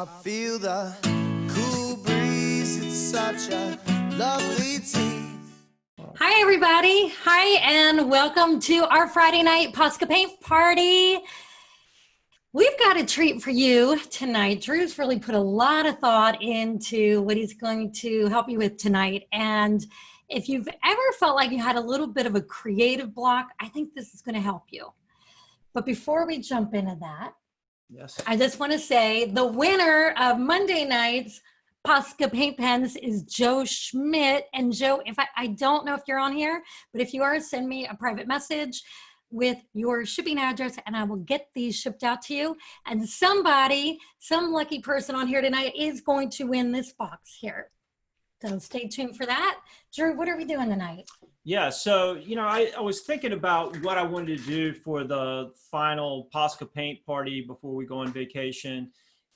I feel the cool breeze. It's such a lovely tease. Hi, everybody. Hi, and welcome to our Friday night Posca paint party. We've got a treat for you tonight. Drew's really put a lot of thought into what he's going to help you with tonight. And if you've ever felt like you had a little bit of a creative block, I think this is going to help you. But before we jump into that, yes, I just want to say the winner of Monday night's Posca paint pens is Joe Schmidt. And Joe, if I don't know if you're on here, but if you are, send me a private message with your shipping address and I will get these shipped out to you. And some lucky person on here tonight is going to win this box here. So stay tuned for that. Drew, what are we doing tonight? yeah. So, I was thinking about what I wanted to do for the final Posca paint party before we go on vacation.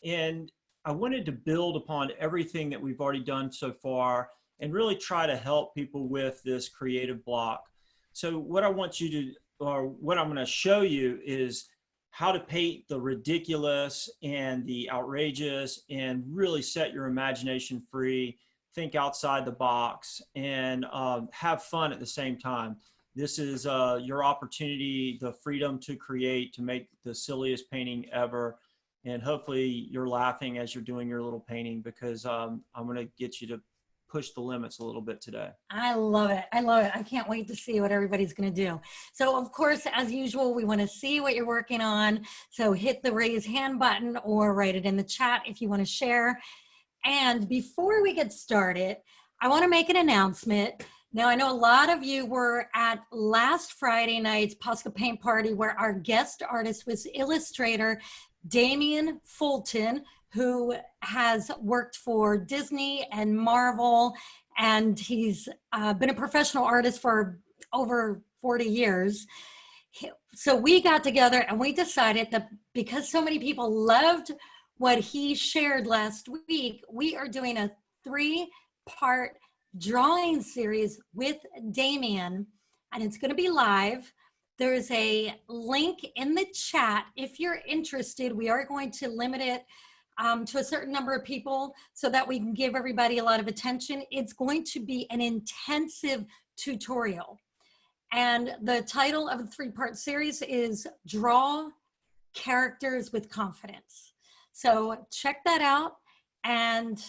And I wanted to build upon everything that we've already done so far and really try to help people with this creative block. So what I want you to, or what I'm going to show you is how to paint the ridiculous and the outrageous and really set your imagination free, think outside the box, and have fun at the same time. This is your opportunity, the freedom to create, to make the silliest painting ever. And hopefully you're laughing as you're doing your little painting, because I'm going to get you to push the limits a little bit today. I love it. I love it. I can't wait to see what everybody's going to do. So of course, as usual, we want to see what you're working on. So hit the raise hand button or write it in the chat if you want to share. And before we get started, I want to make an announcement. Now, I know a lot of you were at last Friday night's Posca paint party where our guest artist was illustrator Damian Fulton, who has worked for Disney and Marvel, and he's been a professional artist for over 40 years. So we got together and we decided that because so many people loved what he shared last week, we are doing a 3-part drawing series with Damian, and it's going to be live. There's a link in the chat if you're interested. We are going to limit it to a certain number of people so that we can give everybody a lot of attention. It's going to be an intensive tutorial. And the title of the 3-part series is Draw Characters with Confidence. So check that out. And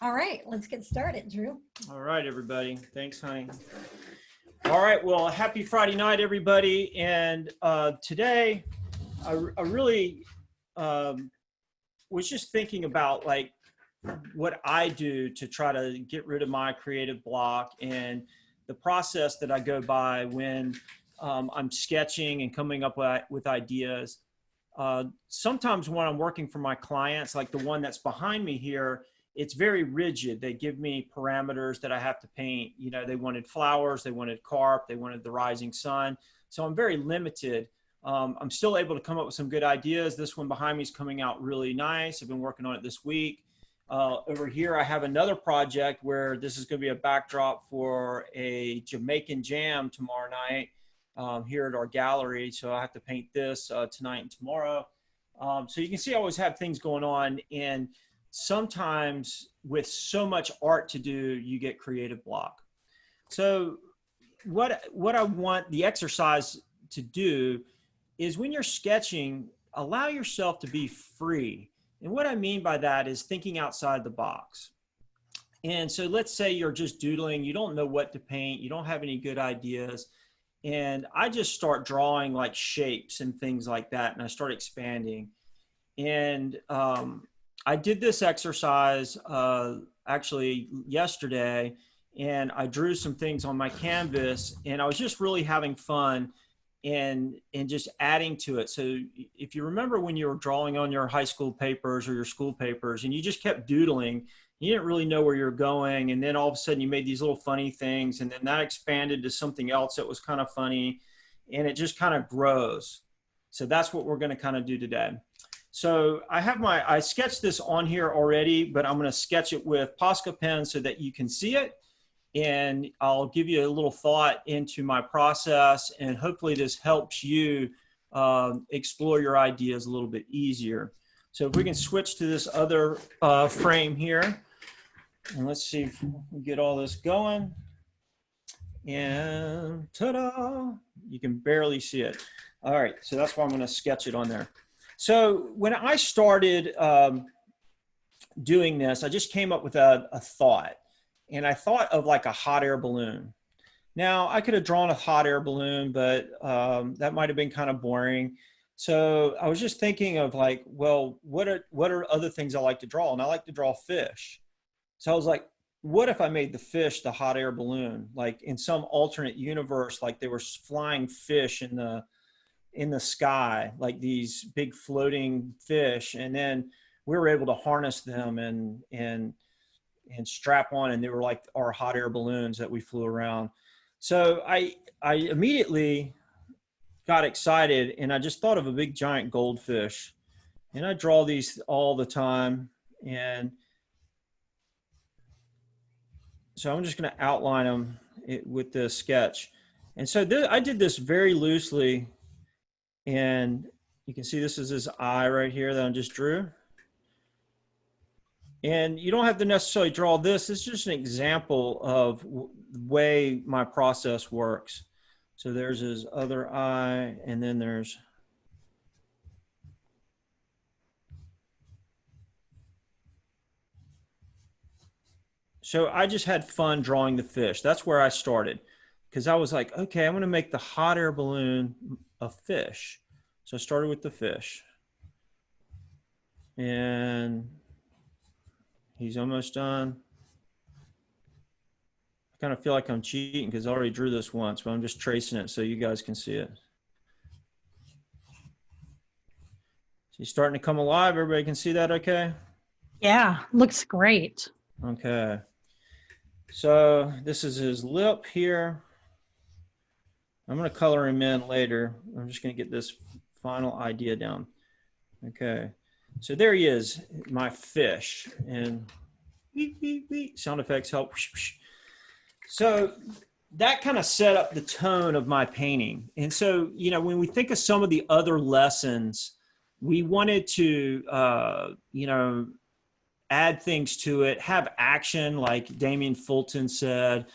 all right, let's get started, Drew. All right, everybody. Thanks, honey. All right, well, happy Friday night, everybody. And today, I really was just thinking about like what I do to try to get rid of my creative block and the process that I go by when I'm sketching and coming up with ideas. Sometimes when I'm working for my clients, like the one that's behind me here, it's very rigid. They give me parameters that I have to paint. They wanted flowers, they wanted carp, they wanted the rising sun. So I'm very limited. I'm still able to come up with some good ideas. This one behind me is coming out really nice. I've been working on it this week. Over here, I have another project where this is going to be a backdrop for a Jamaican jam tomorrow night here at our gallery. So I have to paint this tonight and tomorrow. So you can see I always have things going on. And sometimes with so much art to do, you get creative block. So what I want the exercise to do is when you're sketching, allow yourself to be free. And what I mean by that is thinking outside the box. And so let's say you're just doodling, you don't know what to paint, you don't have any good ideas. And I just start drawing like shapes and things like that. And I start expanding. And I did this exercise actually yesterday, and I drew some things on my canvas, and I was just really having fun and just adding to it. So if you remember when you were drawing on your high school papers or your school papers and you just kept doodling, you didn't really know where you're going. And then all of a sudden you made these little funny things, and then that expanded to something else that was kind of funny, and it just kind of grows. So that's what we're going to kind of do today. So I sketched this on here already, but I'm going to sketch it with Posca pens so that you can see it. And I'll give you a little thought into my process, and hopefully this helps you explore your ideas a little bit easier. So if we can switch to this other frame here, and let's see if we get all this going. And ta-da, you can barely see it. All right, so that's why I'm gonna sketch it on there. So when I started doing this, I just came up with a thought. And I thought of like a hot air balloon. Now, I could have drawn a hot air balloon, but that might have been kind of boring. So I was just thinking of like, well, what are other things I like to draw? And I like to draw fish. So I was like, what if I made the fish the hot air balloon? Like in some alternate universe, like there were flying fish in the sky, like these big floating fish. And then we were able to harness them and strap on, and they were like our hot air balloons that we flew around. So I immediately got excited, and I just thought of a big giant goldfish, and I draw these all the time. And so I'm just going to outline them with this sketch. And so I did this very loosely, and you can see this is his eye right here that I just drew. And you don't have to necessarily draw this. It's just an example of the way my process works. So there's his other eye, and then there's so I just had fun drawing the fish. That's where I started, because I was like, okay, I'm going to make the hot air balloon a fish. So I started with the fish, and he's almost done. I kind of feel like I'm cheating because I already drew this once, but I'm just tracing it so you guys can see it. So he's starting to come alive. Everybody can see that okay? Yeah, looks great. Okay. So this is his lip here. I'm going to color him in later. I'm just going to get this final idea down. Okay. So there he is, my fish. And beep, beep, beep. Sound effects help. So that kind of set up the tone of my painting. And so, you know, when we think of some of the other lessons, we wanted to, you know, add things to it, have action, like Damien Fulton said.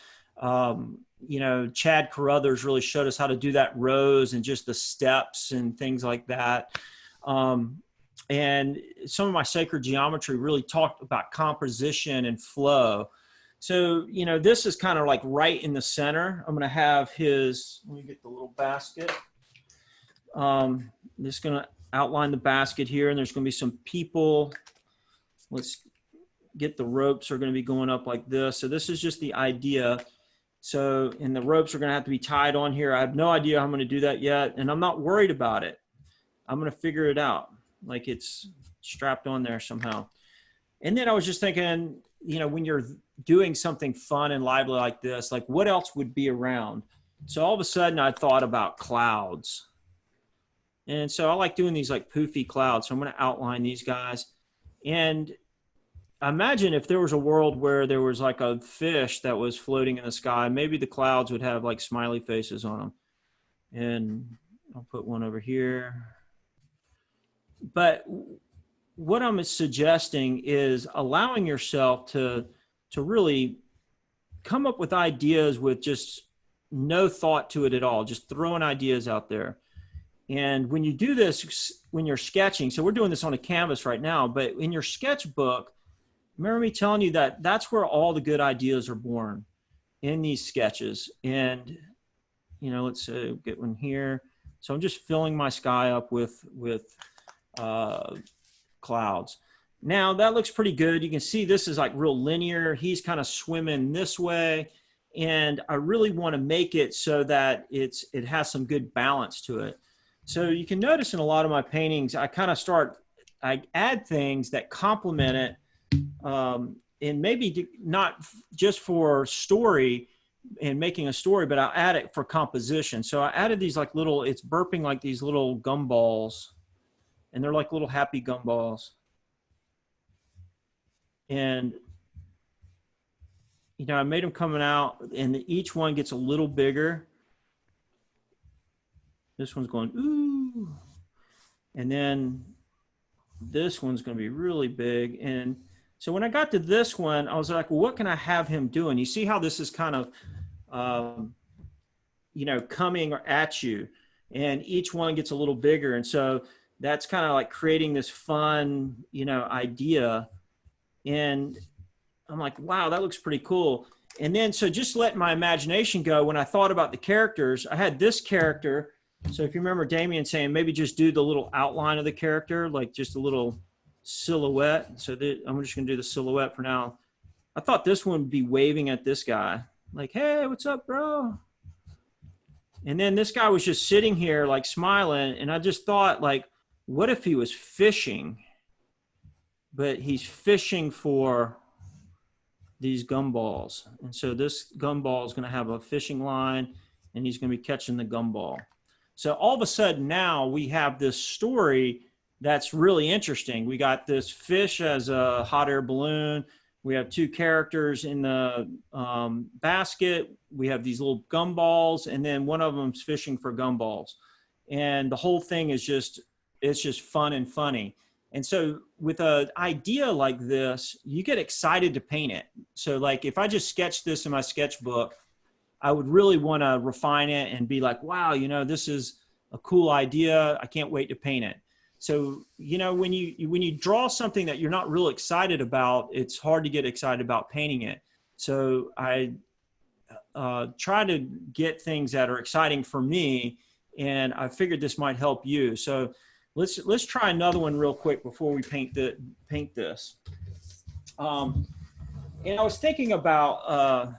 You know, Chad Carruthers really showed us how to do that rose and just the steps and things like that. And some of my sacred geometry really talked about composition and flow. So, you know, this is kind of like right in the center. I'm going to have his, let me get the little basket. Just going to outline the basket here, and there's going to be some people. Let's get the ropes are going to be going up like this. So this is just the idea. So, and the ropes are going to have to be tied on here. I have no idea how I'm going to do that yet, and I'm not worried about it. I'm going to figure it out, like it's strapped on there somehow. And then I was just thinking, you know, when you're doing something fun and lively like this, like what else would be around? So all of a sudden I thought about clouds. And so I like doing these like poofy clouds. So I'm going to outline these guys. And imagine if there was a world where there was like a fish that was floating in the sky, maybe the clouds would have like smiley faces on them. And I'll put one over here. But what I'm suggesting is allowing yourself to really come up with ideas with just no thought to it at all, just throwing ideas out there. And when you do this, when you're sketching, so we're doing this on a canvas right now, but in your sketchbook, remember me telling you that that's where all the good ideas are born, in these sketches. And, you know, let's get one here. So I'm just filling my sky up with clouds. Now that looks pretty good. You can see this is like real linear. He's kind of swimming this way. And I really want to make it so that it has some good balance to it. So you can notice in a lot of my paintings, I add things that complement it. And maybe not just for story and making a story, but I'll add it for composition. So I added these like little, it's burping like these little gumballs, and they're like little happy gumballs. And, you know, I made them coming out, and each one gets a little bigger. This one's going, ooh. And then this one's going to be really big. And so when I got to this one, I was like, well, what can I have him doing? You see how this is kind of, you know, coming at you, and each one gets a little bigger. And so that's kind of like creating this fun, you know, idea. And I'm like, wow, that looks pretty cool. And then, so just let my imagination go. When I thought about the characters, I had this character. So if you remember Damien saying, maybe just do the little outline of the character, like just a little silhouette. So I'm just gonna do the silhouette for now. I thought this one would be waving at this guy, like, hey, what's up, bro? And then this guy was just sitting here like smiling. And I just thought, like, what if he was fishing, but he's fishing for these gumballs. And so this gumball is going to have a fishing line, and he's going to be catching the gumball. So all of a sudden now we have this story that's really interesting. We got this fish as a hot air balloon. We have two characters in the basket. We have these little gumballs, and then one of them's fishing for gumballs. And the whole thing is just, it's just fun and funny. And so with an idea like this, you get excited to paint it. So like if I just sketched this in my sketchbook, I would really want to refine it and be like, wow, you know, this is a cool idea. I can't wait to paint it. So, you know, when you draw something that you're not real excited about, it's hard to get excited about painting it. So I try to get things that are exciting for me, and I figured this might help you. So let's try another one real quick before we paint this. And I was thinking about,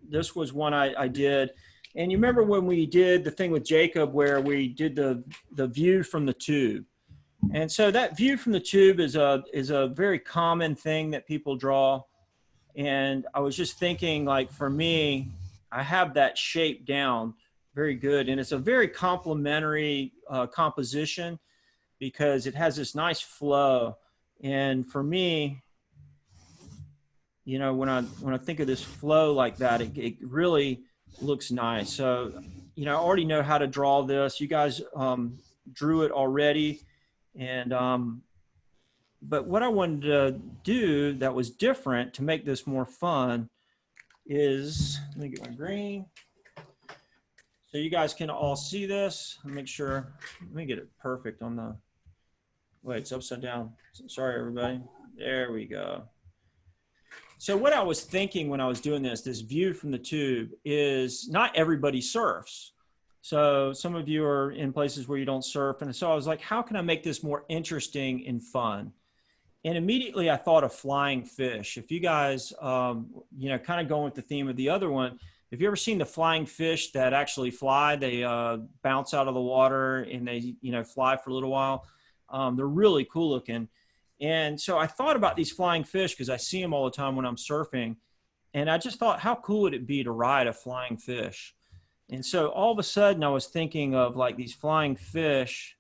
this was one I did. And you remember when we did the thing with Jacob where we did the view from the tube. And so that view from the tube is a very common thing that people draw. And I was just thinking, like, for me, I have that shape down very good. And it's a very complementary composition, because it has this nice flow. And for me, you know, when I think of this flow like that, it really looks nice. So, you know, I already know how to draw this. You guys drew it already. And, but what I wanted to do that was different to make this more fun is, let me get my green. So you guys can all see this. Make sure, let me get it perfect on the, wait, it's upside down. Sorry, everybody. There we go. So what I was thinking when I was doing this view from the tube is not everybody surfs. So some of you are in places where you don't surf. And so I was like, how can I make this more interesting and fun? And immediately I thought of flying fish. If you guys, you know, kind of going with the theme of the other one, have you ever seen the flying fish that actually fly? They bounce out of the water and they, you know, fly for a little while. They're really cool looking. And so I thought about these flying fish because I see them all the time when I'm surfing. And I just thought, how cool would it be to ride a flying fish? And so all of a sudden I was thinking of like these flying fish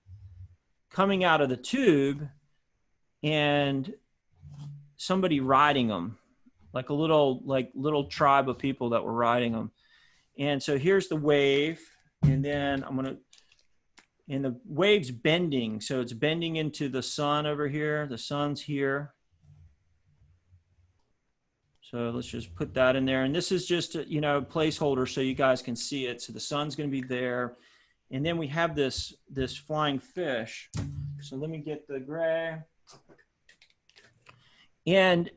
coming out of the tube and somebody riding them, like a little tribe of people that were riding them. And so here's the wave. And then and the wave's bending. So it's bending into the sun over here. The sun's here. So let's just put that in there. And this is just a, you know, placeholder so you guys can see it. So the sun's going to be there. And then we have this flying fish. So let me get the gray. And,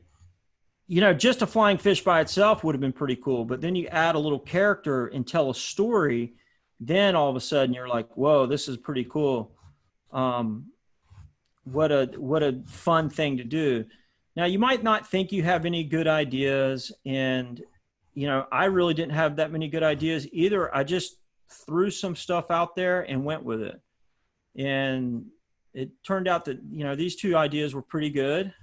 you know, just a flying fish by itself would have been pretty cool. But then you add a little character and tell a story. Then all of a sudden you're like, whoa, this is pretty cool. What a fun thing to do. Now, you might not think you have any good ideas. And, you know, I really didn't have that many good ideas either. I just threw some stuff out there and went with it. And it turned out that, you know, these two ideas were pretty good.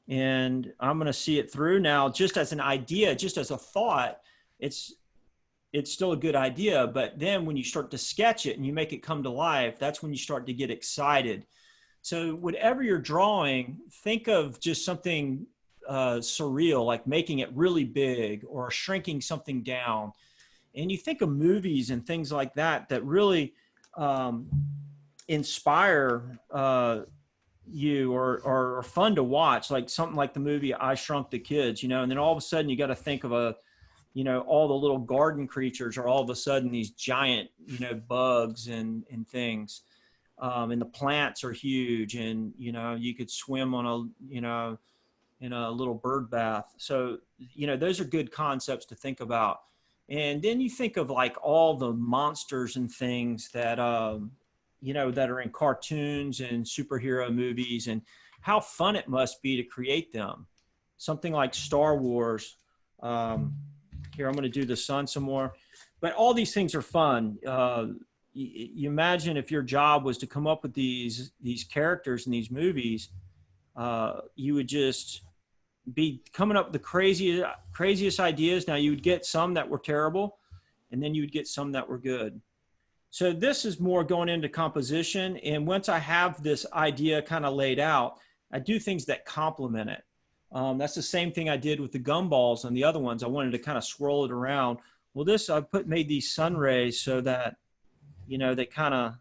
And I'm going to see it through now just as an idea, just as a thought. It's still a good idea. But then when you start to sketch it and you make it come to life, that's when you start to get excited. So whatever you're drawing, think of just something surreal, like making it really big or shrinking something down. And you think of movies and things like that, that really inspire you or are fun to watch, like something like the movie I Shrunk the Kids, and then all of a sudden you got to think of all the little garden creatures are all of a sudden these giant, bugs and things. And the plants are huge, and, you could swim on in a little bird bath. So, those are good concepts to think about. And then you think of like all the monsters and things that, that are in cartoons and superhero movies, and how fun it must be to create them. Something like Star Wars. Here, I'm going to do the sun some more. But all these things are fun. You imagine if your job was to come up with these characters in these movies, you would just be coming up with the craziest ideas. Now, you would get some that were terrible, and then you would get some that were good. So this is more going into composition. And once I have this idea kind of laid out, I do things that complement it. That's the same thing I did with the gumballs and the other ones. I wanted to kind of swirl it around. Well, I made these sun rays so that, they kind of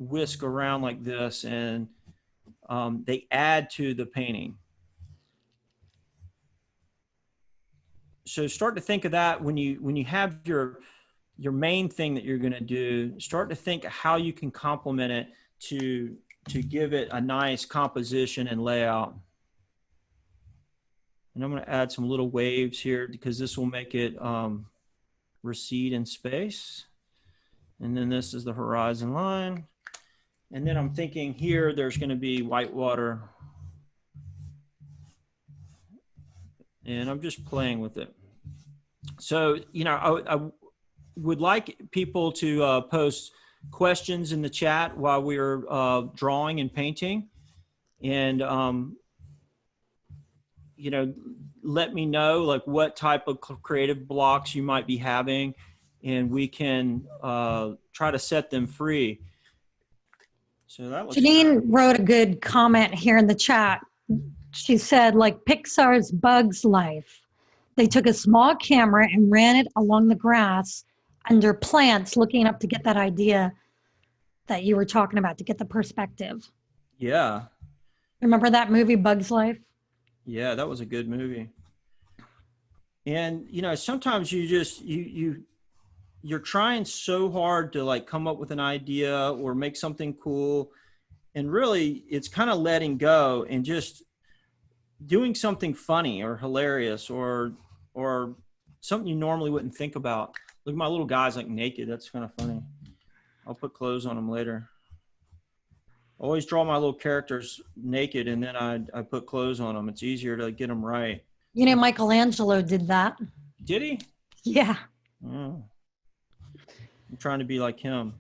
whisk around like this, and they add to the painting. So start to think of that when you have your main thing that you're going to do. Start to think how you can complement it to give it a nice composition and layout. And I'm going to add some little waves here because this will make it recede in space. And then this is the horizon line. And then I'm thinking here there's going to be white water. And I'm just playing with it. So, I would like people to post questions in the chat while we're drawing and painting. And, let me know like what type of creative blocks you might be having, and we can try to set them free. So that looks Janine wrote a good comment here in the chat. She said, like Pixar's Bugs Life, they took a small camera and ran it along the grass under plants, looking up to get that idea that you were talking about, to get the perspective. Yeah. Remember that movie, Bugs Life? Yeah, that was a good movie. And, sometimes you're trying so hard to like come up with an idea or make something cool. And really it's kind of letting go and just doing something funny or hilarious or something you normally wouldn't think about. Look at my little guys like naked. That's kind of funny. I'll put clothes on them later. I always draw my little characters naked, and then I put clothes on them. It's easier to get them right. Michelangelo did that. Did he? Yeah. Oh. I'm trying to be like him.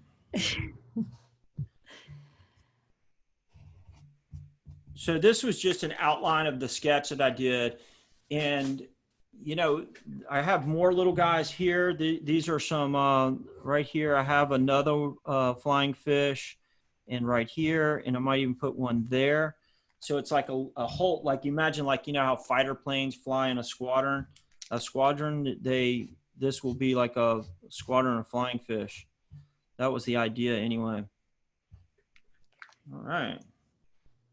So this was just an outline of the sketch that I did. And, I have more little guys here. These are some, right here, I have another flying fish. And right here, and I might even put one there. So it's like a whole, like imagine like, how fighter planes fly in a squadron, this will be like a squadron of flying fish. That was the idea anyway. All right.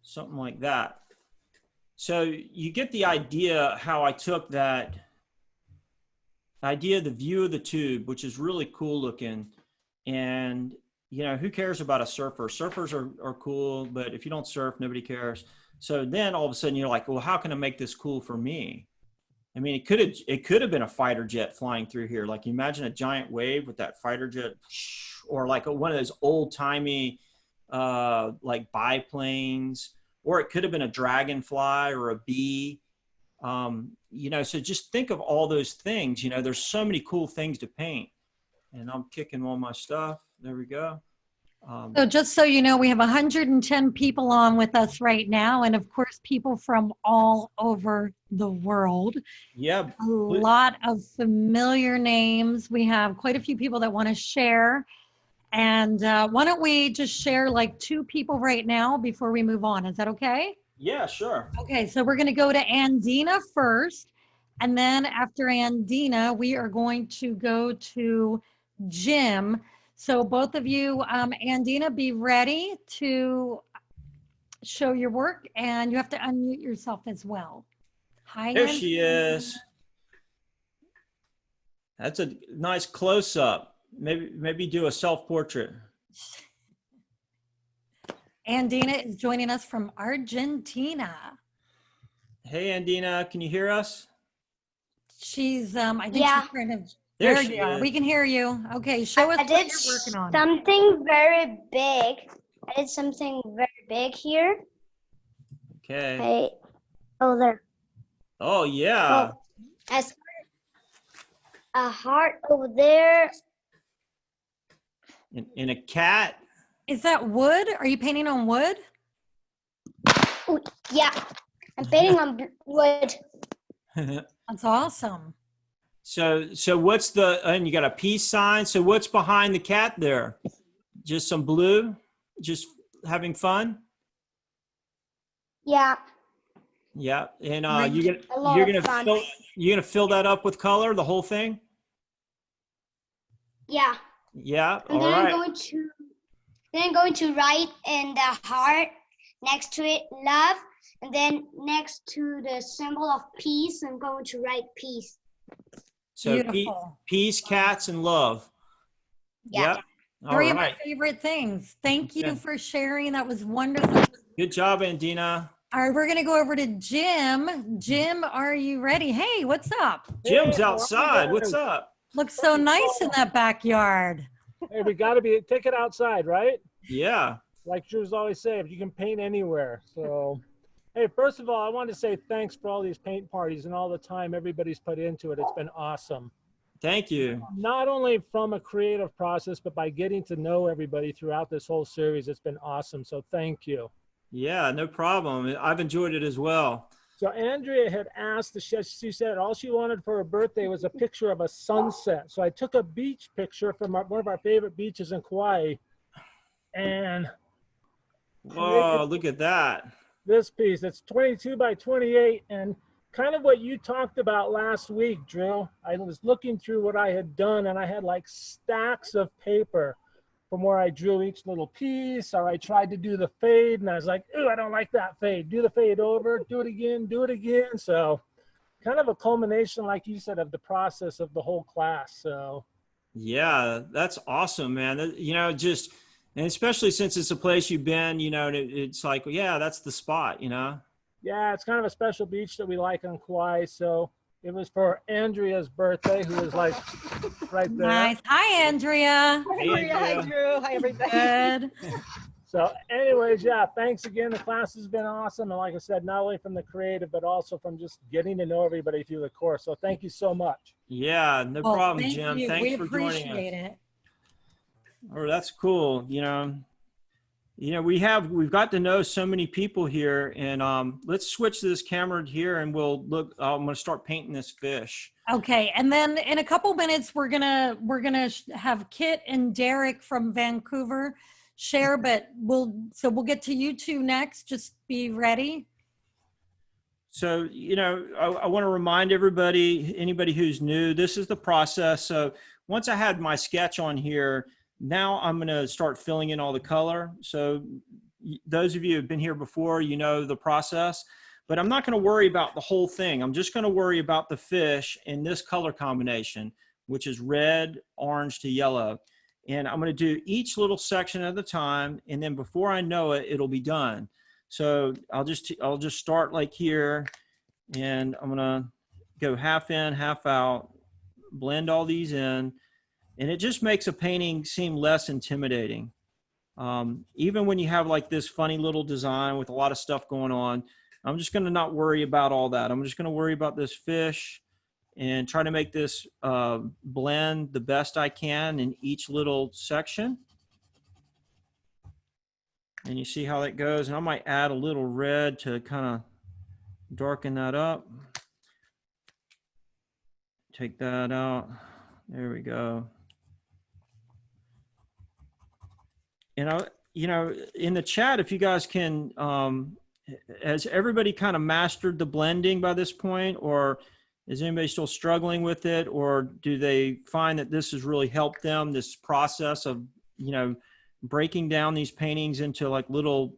Something like that. So you get the idea how I took that idea, the view of the tube, which is really cool looking. And who cares about a surfer? Surfers are cool, but if you don't surf, nobody cares. So then all of a sudden you're like, well, how can I make this cool for me? I mean, it could have been a fighter jet flying through here. Like imagine a giant wave with that fighter jet, or like one of those old timey, like biplanes, or it could have been a dragonfly or a bee. So just think of all those things. There's so many cool things to paint. And I'm kicking all my stuff. There we go. So just so you know, we have 110 people on with us right now. And of course, people from all over the world. Yeah. A lot of familiar names. We have quite a few people that want to share. And why don't we just share like 2 people right now before we move on? Is that okay? Yeah, sure. Okay, so we're going to go to Andina first. And then after Andina, we are going to go to Jim. So both of you, Andina, be ready to show your work, and you have to unmute yourself as well. Hi, There Andrea. she is. That's a nice close-up. Maybe do a self-portrait. Andina is joining us from Argentina. Hey, Andina, can you hear us? She's, I think Yeah. she's kind of, There there she you are. is. We can hear you. Okay, show us I what did you're working on. something very big. I did something very big here. Okay. Oh, there. Oh, yeah. Oh, I started a heart over there. In a cat. Is that wood? Are you painting on wood? Ooh, yeah, I'm painting on wood. That's awesome. So what's and you got a peace sign. So what's behind the cat there? Just some blue? Just having fun? Yeah, Yeah. And Right. you're a lot gonna of fun. you're gonna fill that up with color, the whole thing? Yeah. Yeah. And All then right. I'm going to write in the heart next to it, love, and then next to the symbol of peace, I'm going to write peace. So Beautiful. peace, cats, and love. Yeah. Yep. All Three of right. my favorite things. Thank you Okay. for sharing. That was wonderful. Good job, Andina. All right, we're going to go over to Jim. Jim, are you ready? Hey, what's up? Jim's Hey, how are you outside. What's guys? up? Looks so nice in that backyard. Hey, we got to take it outside, right? Yeah. Like Drew's always said, you can paint anywhere. So, hey, first of all, I want to say thanks for all these paint parties and all the time everybody's put into it. It's been awesome. Thank you. Not only from a creative process, but by getting to know everybody throughout this whole series. It's been awesome. So thank you. Yeah, no problem. I've enjoyed it as well. So Andrea had asked, she said all she wanted for her birthday was a picture of a sunset. So I took a beach picture from one of our favorite beaches in Kauai, and Whoa, look at that. this piece. It's 22 by 28, and kind of what you talked about last week, Drew. I was looking through what I had done, and I had like stacks of paper from where I drew each little piece, or I tried to do the fade, and I was like, ooh, I don't like that fade. Do the fade over, do it again, do it again. So kind of a culmination, like you said, of the process of the whole class. So Yeah, that's awesome, man. You know, just, and especially since it's a place you've been, you know, it's like, yeah, that's the spot, you know? yeah, it's kind of a special beach that we like on Kauai. So it was for Andrea's birthday, who was like right there. Nice. Hi, Andrea. Hey, Hi, Andrea. Drew. Hi, everybody. Good. So anyways, yeah, thanks again. The class has been awesome. And like I said, not only from the creative, but also from just getting to know everybody through the course. So thank you so much. Yeah, no Well, problem, thank Jim. you. Thanks We for joining us. appreciate it. Oh, that's cool. You know, we've got to know so many people here, and let's switch this camera here, and we'll look. I'm going to start painting this fish. Okay, and then in a couple minutes we're gonna have Kit and Derik from Vancouver share, but we'll get to you two next. Just be ready. So, you know, I want to remind everybody, anybody who's new, this is the process. So once I had my sketch on here, now I'm going to start filling in all the color. So those of you who have been here before, you know the process, but I'm not going to worry about the whole thing. I'm just going to worry about the fish in this color combination, which is red, orange to yellow. And I'm going to do each little section at a time. And then before I know it, it'll be done. So I'll just start like here, and I'm going to go half in, half out, blend all these in. And it just makes a painting seem less intimidating. Even when you have like this funny little design with a lot of stuff going on, I'm just going to not worry about all that. I'm just going to worry about this fish and try to make this blend the best I can in each little section. And you see how that goes. And I might add a little red to kind of darken that up. Take that out. There we go. And you know, in the chat, if you guys can, has everybody kind of mastered the blending by this point, or is anybody still struggling with it, or do they find that this has really helped them, this process of, you know, breaking down these paintings into like little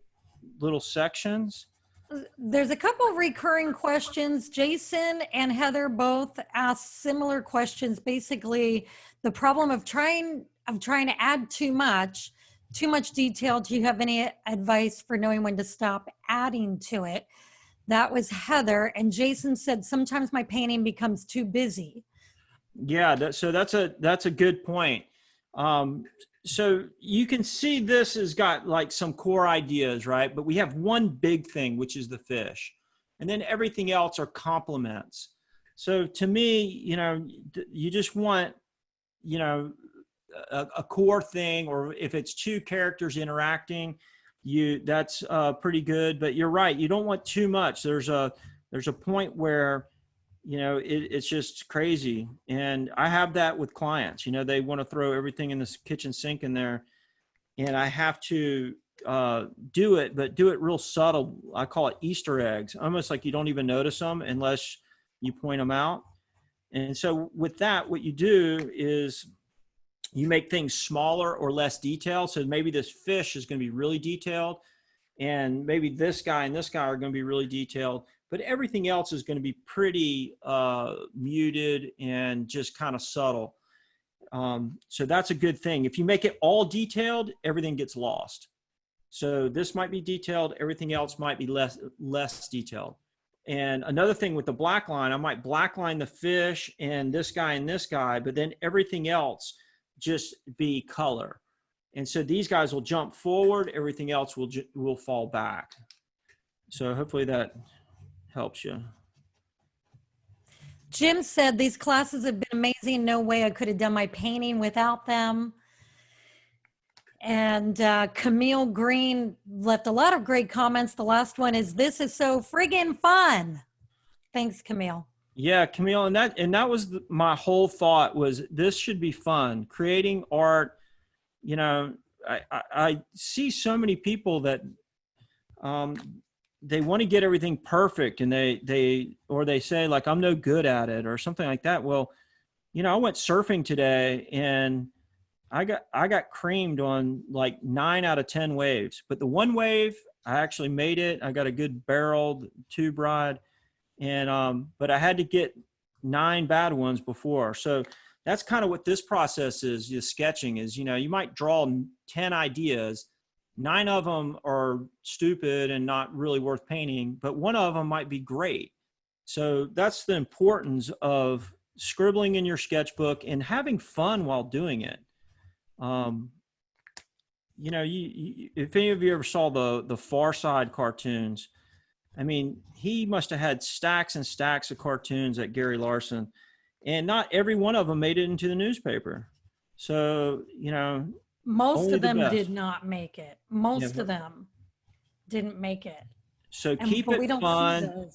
little sections. There's a couple of recurring questions. Jason and Heather both asked similar questions. Basically, the problem of trying to add too much detail. Do you have any advice for knowing when to stop adding to it? That was Heather. And Jason said, sometimes my painting becomes too busy. Yeah, so that's a good point. So you can see this has got like some core ideas, right? But we have one big thing, which is the fish. And then everything else are complements. So to me, you just want, a core thing, or if it's two characters interacting, that's pretty good. But you're right, you don't want too much. There's a point where it's just crazy. And I have that with clients. They want to throw everything in this kitchen sink in there, and I have to do it, but do it real subtle. I call it Easter eggs, almost like you don't even notice them unless you point them out. And so with that, what you do is you make things smaller or less detailed. So maybe this fish is going to be really detailed, and maybe this guy and this guy are going to be really detailed, but everything else is going to be pretty muted and just kind of subtle. So that's a good thing. If you make it all detailed, everything gets lost. So this might be detailed, everything else might be less detailed. And another thing with the black line, I might black line the fish and this guy, but then everything else just be color. And so these guys will jump forward, everything else will fall back. So hopefully that helps you. Jim said, these classes have been amazing. No way I could have done my painting without them. And Camille Green left a lot of great comments. The last one is, this is so friggin' fun. Thanks, Camille. Yeah, Camille, and that was my whole thought, was this should be fun. Creating art, I see so many people that they want to get everything perfect, and they say like, I'm no good at it or something like that. Well, I went surfing today and I got creamed on like 9 out of 10 waves, but the one wave I actually made it. I got a good barreled tube ride, and but I had to get 9 bad ones before. So that's kind of what this process is. Just sketching is, you might draw 10 ideas. 9 of them are stupid and not really worth painting, but one of them might be great. So that's the importance of scribbling in your sketchbook and having fun while doing it. If any of you ever saw the Far Side cartoons, I mean, he must have had stacks and stacks of cartoons at Gary Larson, and not every one of them made it into the newspaper. So, most of them best. did not make it. Most of them didn't make it. So keep it fun,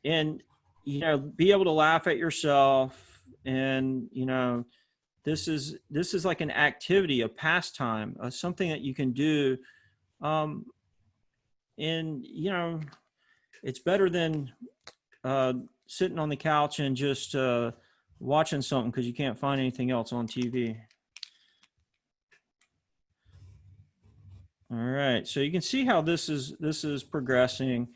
and be able to laugh at yourself, and this is like an activity, a pastime, something that you can do, and it's better than sitting on the couch and just watching something because you can't find anything else on TV. All right, so you can see how this is progressing.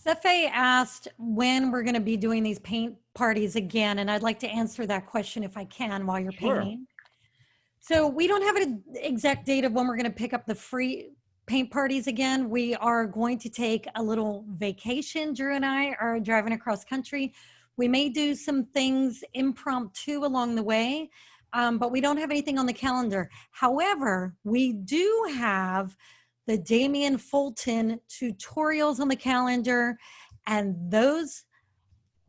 Cefe asked when we're going to be doing these paint parties again, and I'd like to answer that question if I can while you're painting. So we don't have an exact date of when we're going to pick up the free paint parties again. We are going to take a little vacation. Drew and I are driving across country. We may do some things impromptu along the way, but we don't have anything on the calendar. However, we do have the Damian Fulton tutorials on the calendar, and those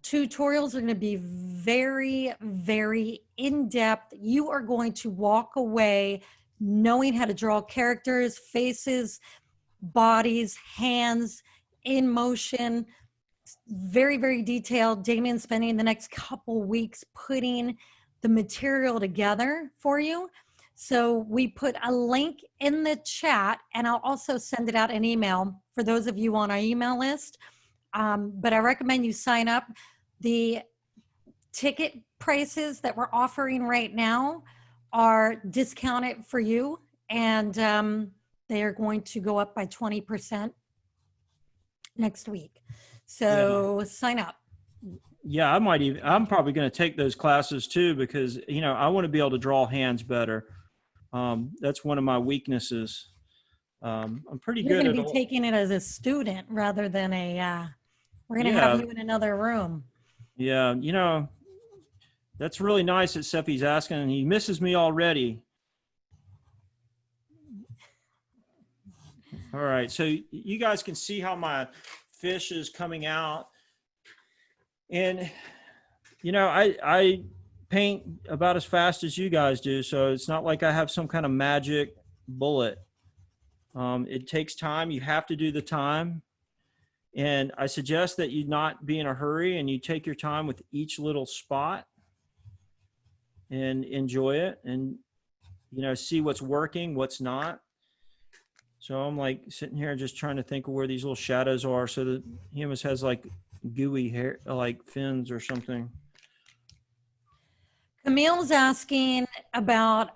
tutorials are going to be very, very in-depth. You are going to walk away knowing how to draw characters, faces, bodies, hands, in motion, very, very detailed. Damian's spending the next couple weeks putting the material together for you. So we put a link in the chat, and I'll also send it out an email for those of you on our email list. But I recommend you sign up. The ticket prices that we're offering right now are discounted for you, and they are going to go up by 20% next week. So sign up. Yeah, I'm probably going to take those classes too, because, you know, I want to be able to draw hands better. That's one of my weaknesses. I'm pretty You're good going at to be taking it as a student rather than we're going to Yeah. have you in another room. Yeah, you know, that's really nice that Seppi's asking, and he misses me already. All right, so you guys can see how my fish is coming out. And, you know, I paint about as fast as you guys do, so it's not like I have some kind of magic bullet. It takes time. You have to do the time. And I suggest that you not be in a hurry and you take your time with each little spot and enjoy it, and, you know, see what's working, what's not. So I'm like sitting here just trying to think of where these little shadows are, so that he almost has like gooey hair, like fins or something. Camille's asking about,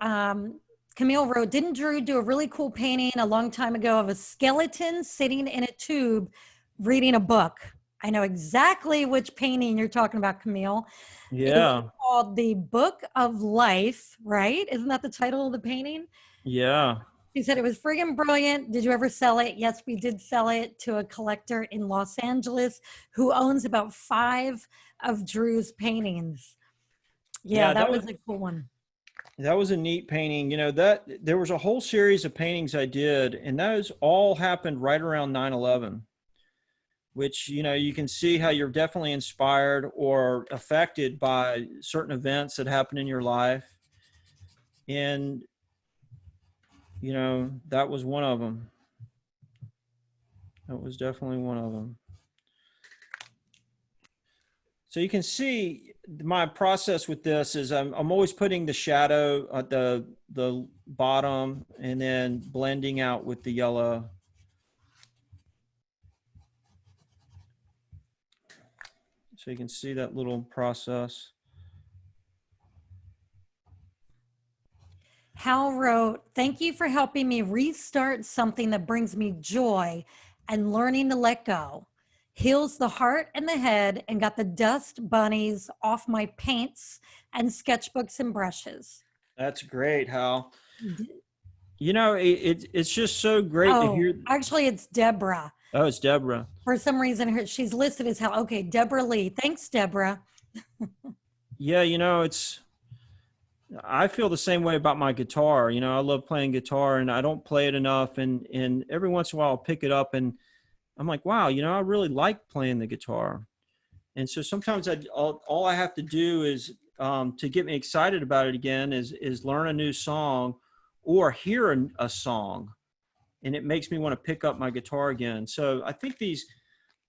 Camille wrote, didn't Drew do a really cool painting a long time ago of a skeleton sitting in a tube reading a book? I know exactly which painting you're talking about, Camille. Yeah. It's called The Book of Life, right? Isn't that the title of the painting? Yeah. She said it was friggin' brilliant. Did you ever sell it? Yes, we did sell it to a collector in Los Angeles who owns about 5 of Drew's paintings. Yeah, that was a cool one. That was a neat painting. You know, that there was a whole series of paintings I did, and those all happened right around 9/11, which, you know, you can see how you're definitely inspired or affected by certain events that happen in your life. And, you know, that was one of them. That was definitely one of them. So you can see my process with this is I'm always putting the shadow at the bottom and then blending out with the yellow. So you can see that little process. Hal wrote, thank you for helping me restart something that brings me joy and learning to let go. Heals the heart and the head, and got the dust bunnies off my paints and sketchbooks and brushes. That's great, Hal. You know, it's just so great to hear. Actually, it's Deborah. Oh, it's Deborah. For some reason, she's listed as Hal. Okay, Deborah Lee. Thanks, Deborah. Yeah, you know, I feel the same way about my guitar. You know, I love playing guitar, and I don't play it enough. And every once in a while I'll pick it up and I'm like, wow, you know, I really like playing the guitar. And so sometimes all I have to do is to get me excited about it again is learn a new song or hear a song. And it makes me want to pick up my guitar again. So I think these,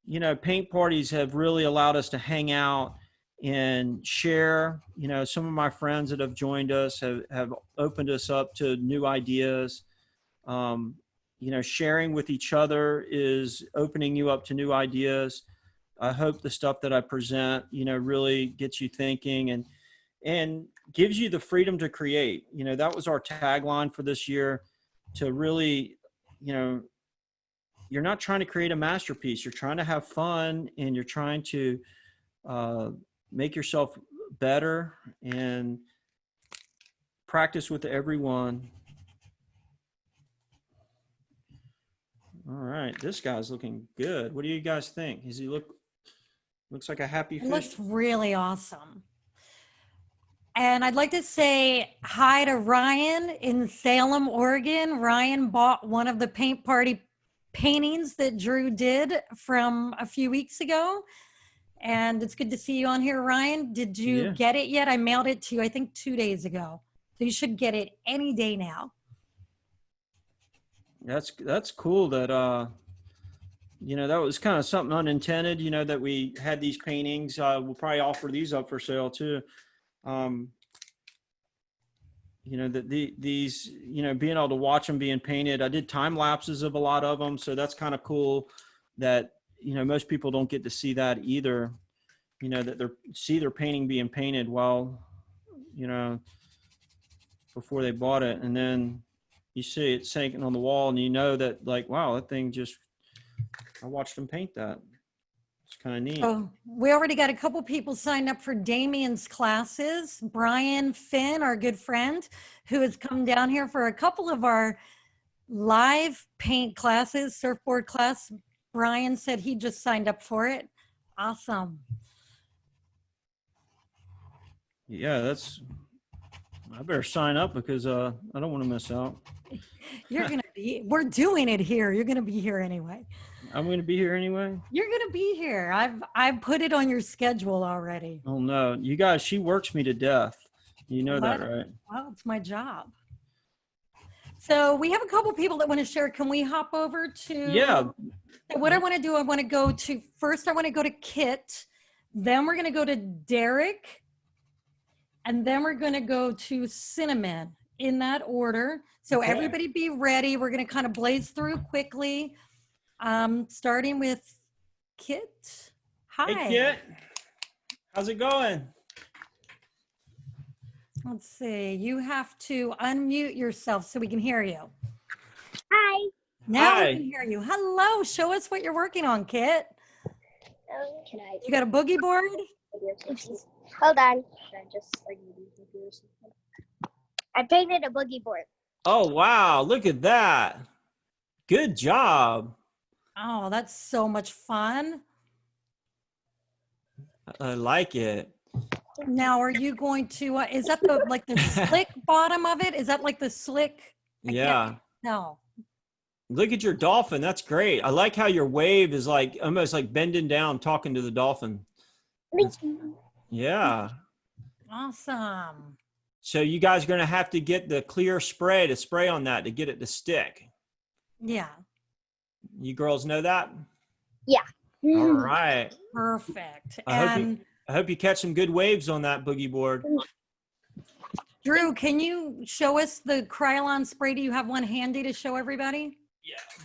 you know, paint parties have really allowed us to hang out and share. You know, some of my friends that have joined us have opened us up to new ideas. You know, sharing with each other is opening you up to new ideas. I hope the stuff that I present, you know, really gets you thinking and gives you the freedom to create. You know, that was our tagline for this year, to really, you know, you're not trying to create a masterpiece. You're trying to have fun, and you're trying to make yourself better and practice with everyone. All right, this guy's looking good. What do you guys think? Does he looks like a happy fish? It looks really awesome. And I'd like to say hi to Ryan in Salem, Oregon. Ryan bought one of the paint party paintings that Drew did from a few weeks ago. And it's good to see you on here, Ryan. Did you get it yet? I mailed it to you, I think 2 days ago. So you should get it any day now. That's cool that, you know, that was kind of something unintended, you know, that we had these paintings. We'll probably offer these up for sale too. You know, that these, you know, being able to watch them being painted. I did time lapses of a lot of them. So that's kind of cool that, you know, most people don't get to see that either, you know, that see their painting being painted while, you know, before they bought it. And then you see it sinking on the wall and you know that like, wow, that thing just, I watched them paint that. It's kind of neat. Oh, we already got a couple people signed up for Damien's classes. Brian Finn, our good friend, who has come down here for a couple of our live paint classes, surfboard class. Brian said he just signed up for it. Awesome. Yeah, I better sign up because I don't want to miss out. We're doing it here. You're going to be here anyway. I'm going to be here anyway. You're going to be here. I've put it on your schedule already. Oh no, you guys, she works me to death. You know that, What? right? Well, it's my job. So we have a couple people that want to share. Can we hop over to? Yeah. What I want to do, I want to go to Kit. Then we're going to go to Derik. And then we're going to go to Cinnamon in that order. So Okay. everybody be ready. We're going to kind of blaze through quickly. Starting with Kit. Hi. Hey, Kit. How's it going? Let's see. You have to unmute yourself so we can hear you. Hi. Now Hi. we can hear you. Hello. Show us what you're working on, Kit. Can I? You got a boogie board? Hold on. I painted a boogie board. Oh, wow. Look at that. Good job. Oh, that's so much fun. I like it. Now, are you going to, is that the slick bottom of it? Is that like the slick? Yeah. No. Look at your dolphin. That's great. I like how your wave is like almost like bending down, talking to the dolphin. Yeah. Awesome. So you guys are going to have to get the clear spray to spray on that to get it to stick. Yeah. You girls know that? Yeah. All right. Perfect. I hope you catch some good waves on that boogie board. Drew, can you show us the Krylon spray? Do you have one handy to show everybody? Yeah.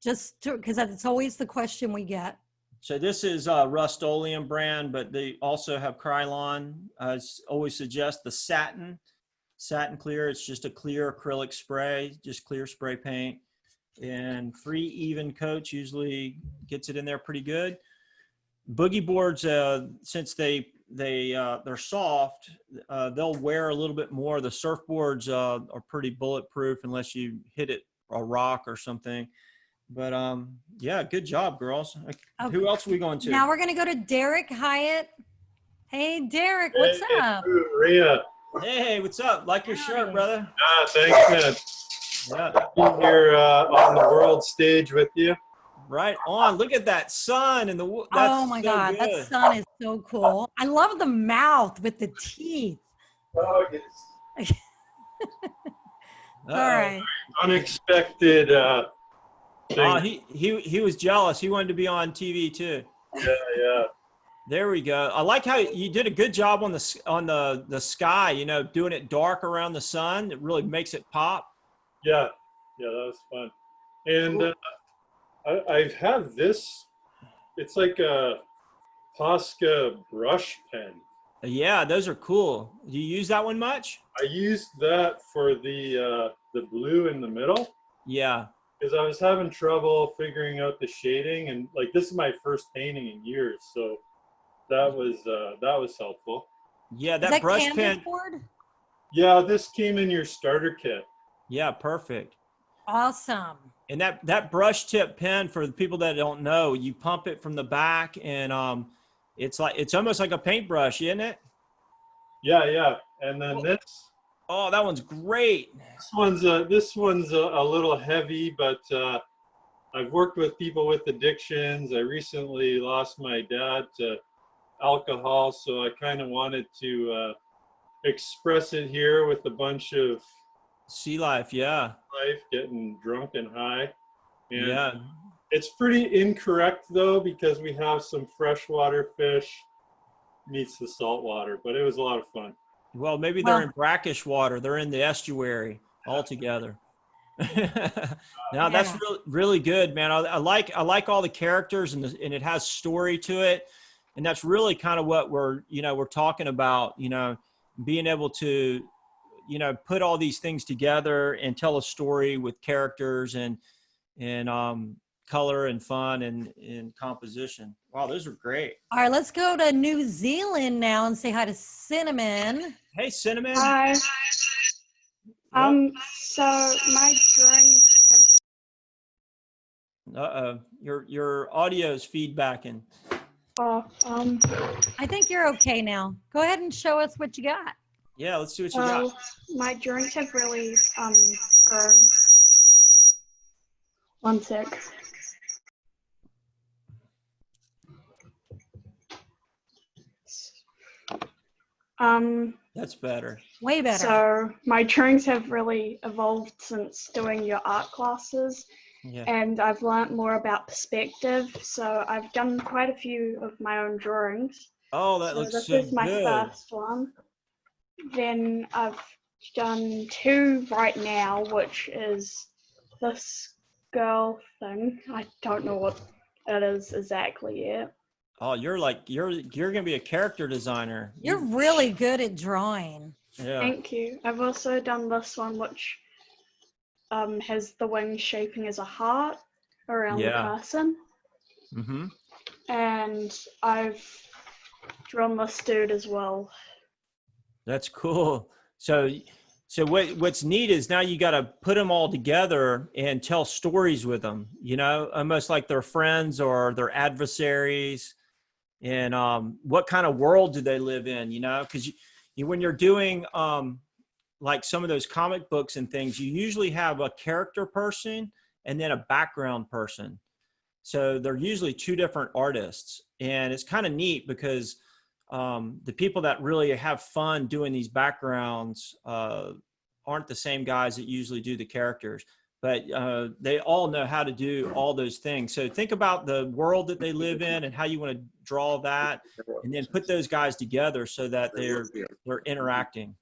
Just because that's always the question we get. So this is Rust-Oleum brand, but they also have Krylon. I always suggest the Satin Clear. It's just a clear acrylic spray, just clear spray paint. And free even coats usually gets it in there pretty good. Boogie boards, since they're soft, they'll wear a little bit more. The surfboards are pretty bulletproof unless you hit it a rock or something. But yeah, good job, girls. Okay. Who else are we going to? Now we're going to go to Derik Hyatt. Hey, Derik, what's up? Rhea. Hey, what's up? Like your shirt, brother. Thanks, man. Yeah, Being here on the world stage with you. right on. Look at that sun and the. That's Oh my so God, good. that sun is so cool. I love the mouth with the teeth. Oh, yes. All right. Unexpected thing. He was jealous. He wanted to be on TV too. Yeah. There we go. I like how you did a good job on the sky. You know, doing it dark around the sun. It really makes it pop. Yeah, that was fun. And I have this. It's like a Posca brush pen. Yeah, those are cool. Do you use that one much? I used that for the blue in the middle Yeah. because I was having trouble figuring out the shading, and like this is my first painting in years, so that was helpful. Yeah, Is that that brush canvas pen. board? Yeah, this came in your starter kit. Yeah, perfect. Awesome. And that brush tip pen, for the people that don't know, you pump it from the back, and it's almost like a paintbrush, isn't it? Yeah. And then this Oh, that one's great. this one's a little heavy, but I've worked with people with addictions. I recently lost my dad to alcohol, so I kind of wanted to express it here with a bunch of Sea life, yeah. life, getting drunk and high. And Yeah. it's pretty incorrect though, because we have some freshwater fish meets the saltwater, but it was a lot of fun. Well, maybe they're in brackish water. They're in the estuary altogether. Now that's really good, man. I like all the characters, and it has story to it, and that's really kind of what we're talking about. Being able to you know, put all these things together and tell a story with characters and color and fun and composition. Wow, those are great. All right, let's go to New Zealand now and say hi to Cinnamon. Hey, Cinnamon. Hi. Yep. So my drawings have. Uh-oh, your audio's feedbacking. I think you're okay now. Go ahead and show us what you got. Yeah, let's see what you got. My drawings have really grown. One sec. That's better. Way better. So my drawings have really evolved since doing your art classes. Yeah. And I've learnt more about perspective. So I've done quite a few of my own drawings. Oh, that So looks this so is my good. first one. Then I've done 2 right now, which is this girl thing. I don't know what it is exactly yet. Oh, you're gonna be a character designer. You're really good at drawing. Yeah. Thank you. I've also done this one, which has the wings shaping as a heart around the person. Mm-hmm. And I've drawn this dude as well. That's cool. So what's neat is now you got to put them all together and tell stories with them, you know, almost like they're friends or they're adversaries. And what kind of world do they live in, you know? Because when you're doing like some of those comic books and things, you usually have a character person and then a background person. So they're usually 2 different artists. And it's kind of neat because the people that really have fun doing these backgrounds aren't the same guys that usually do the characters, but they all know how to do all those things. So think about the world that they live in and how you want to draw that, and then put those guys together so that they're interacting.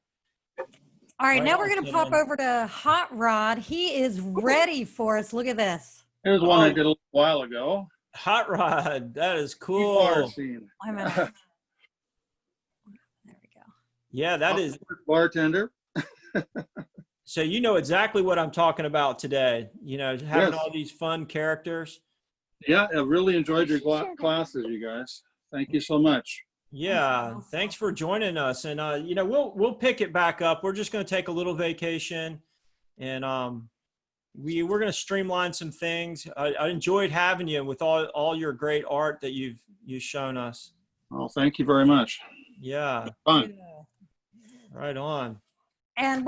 All right, Right now on, we're going to Cinnamon. pop over to Hot Rod. He is ready for us. Look at this. Here's one I did a little while ago. Hot Rod, that is You cool. are seen. Wait a minute. There we go. Yeah, that is. Bartender. So you know exactly what I'm talking about today. You know, having Yes. all these fun characters. Yeah, I really enjoyed your classes, you guys. Thank you so much. Yeah, thanks for joining us. And you know, we'll pick it back up. We're just going to take a little vacation, and we're going to streamline some things. I enjoyed having you with all your great art that you've shown us. Oh, thank you very much. Yeah, Fun. right on. And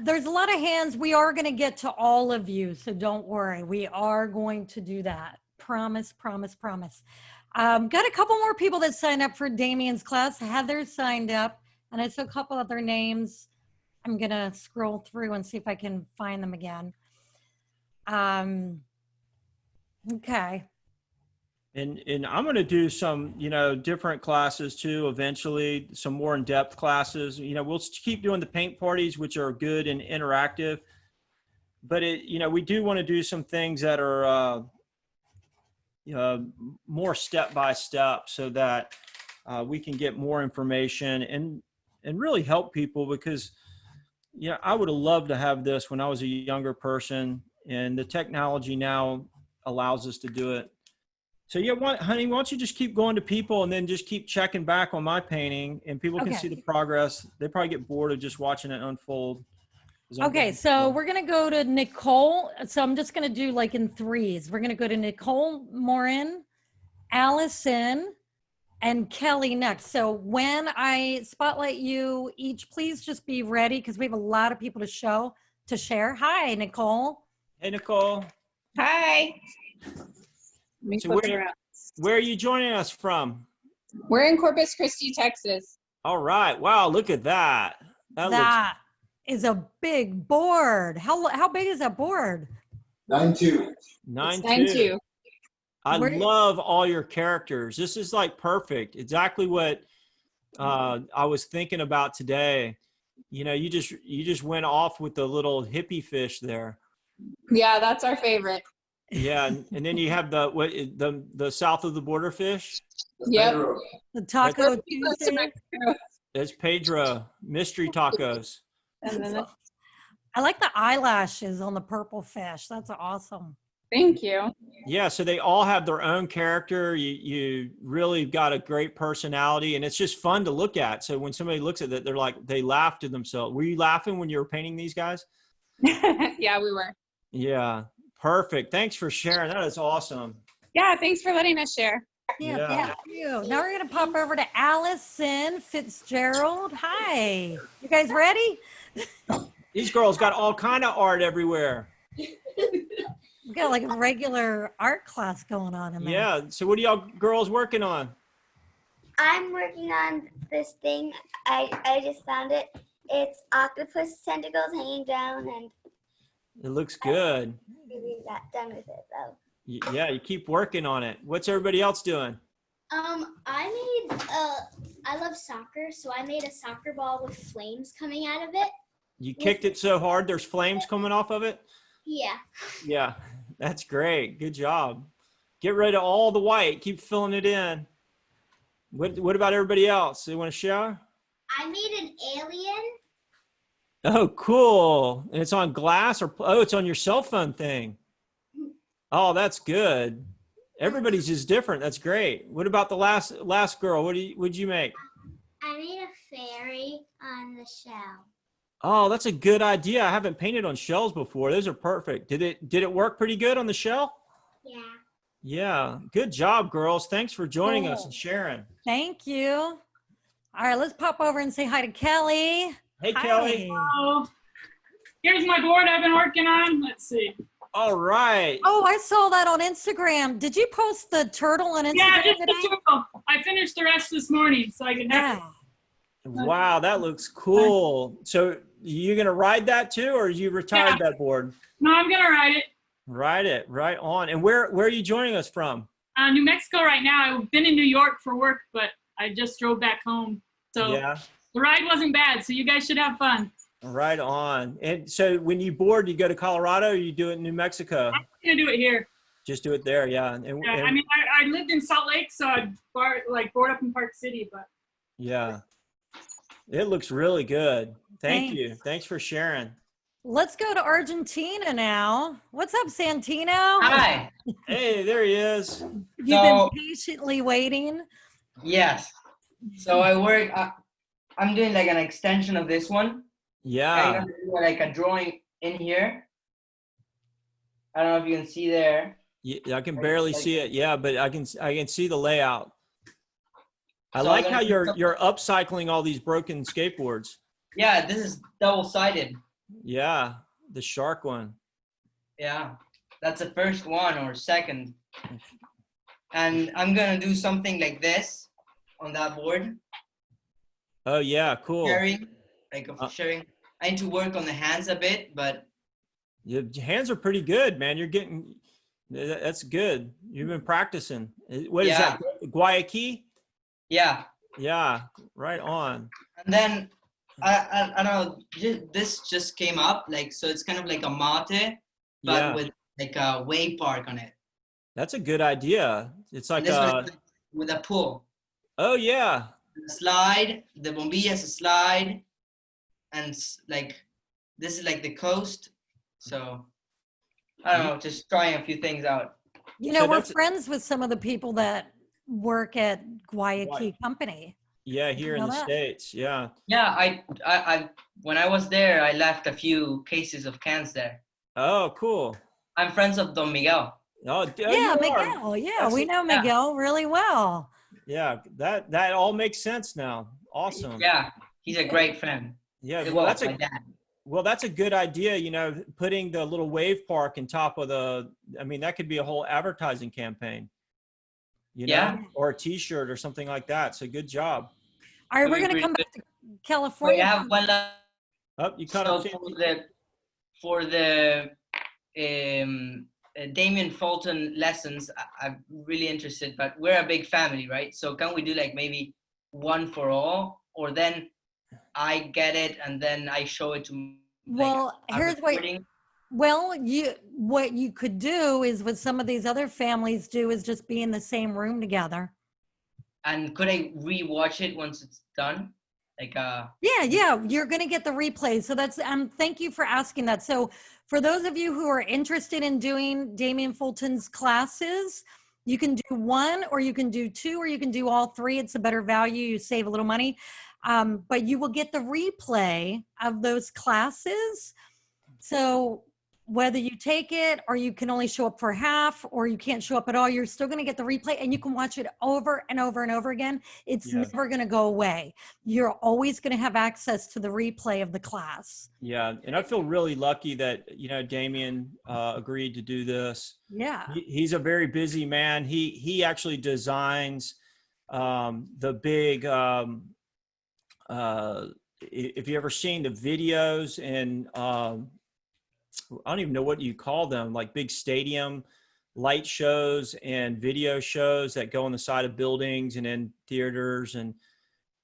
there's a lot of hands. We are going to get to all of you, so don't worry. We are going to do that. Promise, promise, promise. Got a couple more people that signed up for Damien's class. Heather signed up, and I saw a couple other names. I'm going to scroll through and see if I can find them again. Okay. And I'm going to do some, you know, different classes too, eventually, some more in-depth classes. You know, we'll keep doing the paint parties, which are good and interactive. But, you know, we do want to do some things that are more step-by-step so that we can get more information and really help people because, you know, I would have loved to have this when I was a younger person, and the technology now allows us to do it. So yeah, honey, why don't you just keep going to people and then just keep checking back on my painting, and people can see the progress. They probably get bored of just watching it unfold. Okay, so we're going to go to Nicole. So I'm just going to do like in 3s. We're going to go to Nicole Morin, Allyson, and Kelly next. So when I spotlight you each, please just be ready because we have a lot of people to share. Hi, Nicole. Hey, Nicole. Hi. So where are you joining us from? We're in Corpus Christi, Texas. All right. Wow, look at that. That is a big board. How big is that board? 9.2. 9.2. I love all your characters. This is like perfect. Exactly what I was thinking about today. You know, you just went off with the little hippie fish there. Yeah, that's our favorite. Yeah, and then you have the south of the border fish. Yep. The Taco Tuesday. It's Pedro mystery tacos. And then I like the eyelashes on the purple fish. That's awesome. thank you. Yeah, so they all have their own character. You really got a great personality, and it's just fun to look at. So when somebody looks at it, they're like, they laugh to themselves. Were you laughing when you were painting these guys? Yeah, we were. Yeah, perfect. Thanks for sharing. That is awesome. Yeah, thanks for letting us share. Yeah, Yeah. thank you. Now we're going to pop over to Allison Fitzgerald. Hi. You guys ready? These girls got all kind of art everywhere. We got like a regular art class going on in there. Yeah, so what are y'all girls working on? I'm working on this thing. I just found it. It's octopus tentacles hanging down, and It looks good. really got done with it though. Yeah, you keep working on it. What's everybody else doing? I made I love soccer, so I made a soccer ball with flames coming out of it. You kicked it so hard there's flames coming off of it? Yeah. Yeah, that's great. Good job. Get rid of all the white. Keep filling it in. What about everybody else? They want to share? I made an alien. Oh, cool. And it's on glass or, oh, it's on your cell phone thing. Oh, that's good. Everybody's just different. That's great. What about the last girl? What'd you make? I made a fairy on the shell. Oh, that's a good idea. I haven't painted on shells before. Those are perfect. Did it work pretty good on the shell? Yeah. Yeah. Good job, girls. Thanks for joining us Cool. and sharing. Thank you. All right, let's pop over and say hi to Kelly. Hey, Hi. Kelly. Oh, here's my board I've been working on. Let's see. All right. Oh, I saw that on Instagram. Did you post the turtle on Instagram Yeah, just today? the turtle. I finished the rest this morning, so I can have. Yeah. Wow, that looks cool. So you going to ride that too, or you retired that board? No, I'm gonna ride it. Ride it, right on. And where are you joining us from? New Mexico right now. I've been in New York for work, but I just drove back home. So Yeah, the ride wasn't bad. So you guys should have fun. right on. And so when you board, you go to Colorado, or you do it in New Mexico? I'm gonna do it here. Just do it there, yeah. And Yeah, I mean, I lived in Salt Lake, so I'd board up in Park City, but yeah, it looks really good. Thank Thanks. you. Thanks for sharing. Let's go to Argentina now. What's up, Santino? Hi. Hey, there he is. You've So- been patiently waiting. Yes. So I work. I'm doing like an extension of this one. I'm Yeah, gonna do like a drawing in here. I don't know if you can see there. yeah, I can barely see it. Yeah, but I can see the layout. I So like I'm how gonna do you're upcycling all these broken skateboards. Yeah, this is double-sided. Yeah, the shark one. Yeah, that's the first one or second. And I'm gonna do something like this on that board. Oh yeah, cool. Sharing, like sharing. I need to work on the hands a bit, but Your hands are pretty good, man. You're getting, that's good. You've been practicing. What is Yeah. that? Guayaquil? yeah. Yeah, right on. And then I don't know. This just came up, like, so it's kind of like a mate, but Yeah, with like a wave park on it. that's a good idea. It's like And this one a, is with a pool, oh yeah, a slide. The bombilla is a slide, and like this is like the coast. So I don't know, just trying a few things out. You know, So we're that's- friends with some of the people that work at Guayaquil Company. yeah, here in Know the that. States. Yeah. Yeah, I when I was there, I left a few cases of cans there. Oh, cool. I'm friends of Don Miguel. Oh, Yeah, you are. Miguel. Yeah, That's we it. know Yeah. Miguel really well. Yeah, that all makes sense now. Awesome. Yeah, he's a great friend. Yeah, It well, was that's my a dad. well, that's a good idea. You know, putting the little wave park on top of the. I mean, that could be a whole advertising campaign. You know, Yeah. or a T-shirt or something like that. So good job. All right, we're Really going to great. come back to We California. have one last. Oh, you cut So off. for the Damien Fulton lessons, I'm really interested, but we're a big family, right? So can we do like maybe one for all, or then I get it and then I show it to like, Well, a here's what recording? what you could do is what some of these other families do is just be in the same room together. And could I rewatch it once it's done? Like Yeah, you're going to get the replay. So that's thank you for asking that. So for those of you who are interested in doing Damien Fulton's classes, you can do one, or you can do two, or you can do all three. It's a better value. You save a little money, but you will get the replay of those classes. So whether you take it or you can only show up for half, or you can't show up at all, you're still going to get the replay, and you can watch it over and over and over again. It's never going to go away. You're always going to have access to the replay of the class. Yeah. And I feel really lucky that, you know, Damien agreed to do this. Yeah. He's a very busy man. He actually designs the big, if you ever seen the videos and I don't even know what you call them, like big stadium light shows and video shows that go on the side of buildings and in theaters, and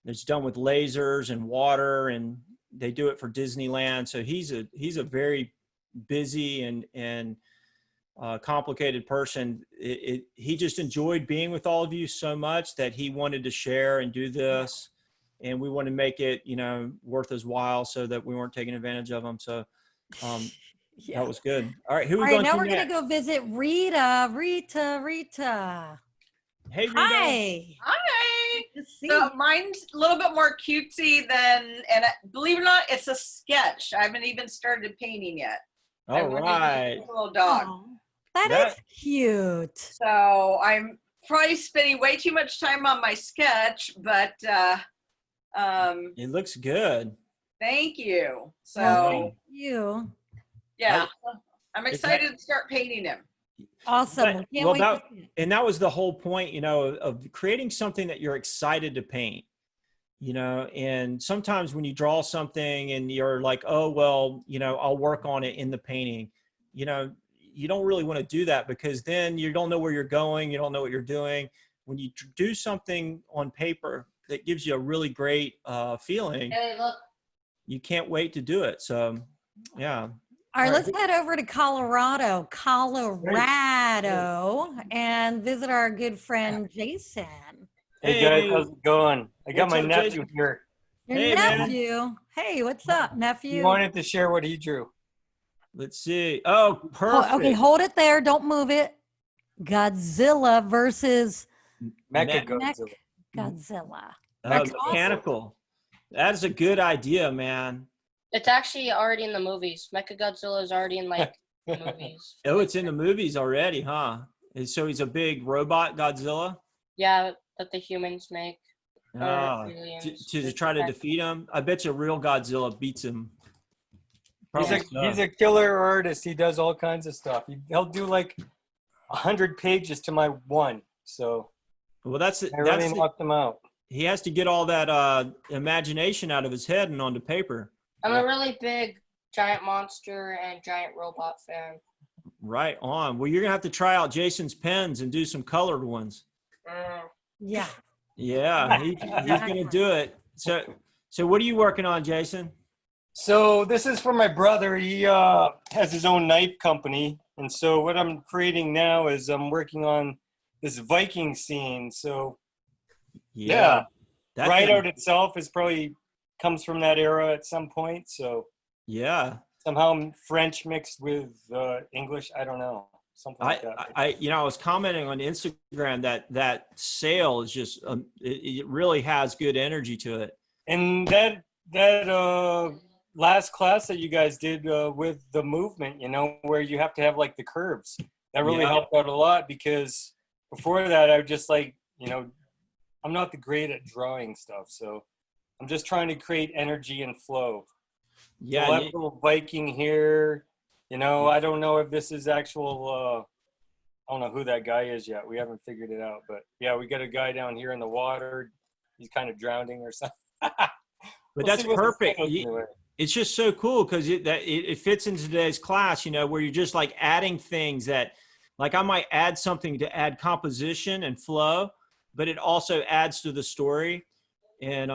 it's done with lasers and water, and they do it for Disneyland. So he's a very busy and complicated person. He just enjoyed being with all of you so much that he wanted to share and do this, and we want to make it, you know, worth his while so that we weren't taking advantage of him. So that was good. All right, All right, now we're going to go visit Rita. Rita. Hey, Rita. Hi. Hi. So mine's a little bit more cutesy than, and believe it or not, it's a sketch. I haven't even started painting yet. All right. A little dog. Oh, that is cute. So I'm probably spending way too much time on my sketch, but it looks good. thank you. So thank you. Yeah, I'm excited to start painting him. Awesome. That was the whole point, you know, of creating something that you're excited to paint, you know. And sometimes when you draw something and you're like, oh, well, you know, I'll work on it in the painting, you know, you don't really want to do that, because then you don't know where you're going. You don't know what you're doing. When you do something on paper that gives you a really great feeling, Hey, look. you can't wait to do it. So, yeah. All right, let's head over to Colorado, and visit our good friend Jason. Hey guys, how's it going? I got my nephew here. Your nephew. Hey, what's up, nephew? He wanted to share what he drew. Let's see. Oh, perfect. Okay, hold it there. Don't move it. Godzilla versus Mechagodzilla. Godzilla. Mechanical. That is a good idea, man. It's actually already in the movies. Mechagodzilla is already in like the movies. Oh, it's in the movies already, huh? And so he's a big robot Godzilla? Yeah, that the humans make. To try to defeat him? I bet you real Godzilla beats him. He's a killer artist. He does all kinds of stuff. He'll do like 100 pages to my one. So well, I really knocked him out. He has to get all that imagination out of his head and onto paper. I'm a really big giant monster and giant robot fan. Right on. Well, you're gonna have to try out Jason's pens and do some colored ones. Yeah. Yeah, he's gonna do it. So what are you working on, Jason? So this is for my brother. He has his own knife company, and so what I'm creating now is I'm working on this Viking scene. So yeah, Rideout itself is probably comes from that era at some point. So yeah, somehow French mixed with English. I don't know, something like that. I was commenting on Instagram that sail is just it really has good energy to it. And that last class that you guys did with the movement, you know, where you have to have like the curves, that really helped out a lot, because before that I just like, you know, I'm not the great at drawing stuff, so I'm just trying to create energy and flow. Yeah, so little Viking here, you know. I don't know if this is actual I don't know who that guy is yet. We haven't figured it out, but yeah, we got a guy down here in the water. He's kind of drowning or something. But that's perfect. It's just so cool because it fits into today's class, you know, where you're just like adding things that, like, I might add something to add composition and flow, but it also adds to the story. And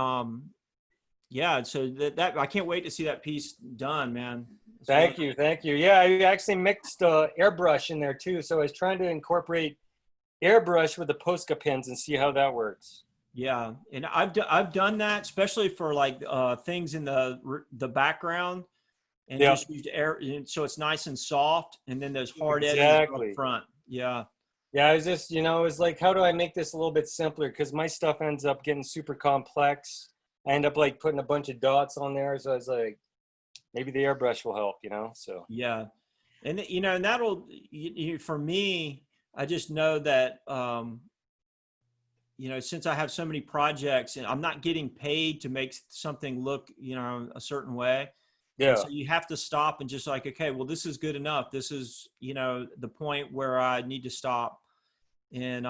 yeah, so that I can't wait to see that piece done, man. Thank you. Yeah, I actually mixed airbrush in there too, so I was trying to incorporate airbrush with the Posca pens and see how that works. Yeah, and I've done that, especially for like things in the background, and Yeah. just used air, so it's nice and soft, and then those hard edges Exactly. up front. Yeah. Yeah, I was just, you know, it's like, how do I make this a little bit simpler? Because my stuff ends up getting super complex. I end up like putting a bunch of dots on there. So I was like, maybe the airbrush will help, you know? So Yeah. And you know, and that'll, for me, I just know that, you know, since I have so many projects and I'm not getting paid to make something look, you know, a certain way. yeah. And so you have to stop and just like, okay, well, this is good enough. This is, you know, the point where I need to stop. And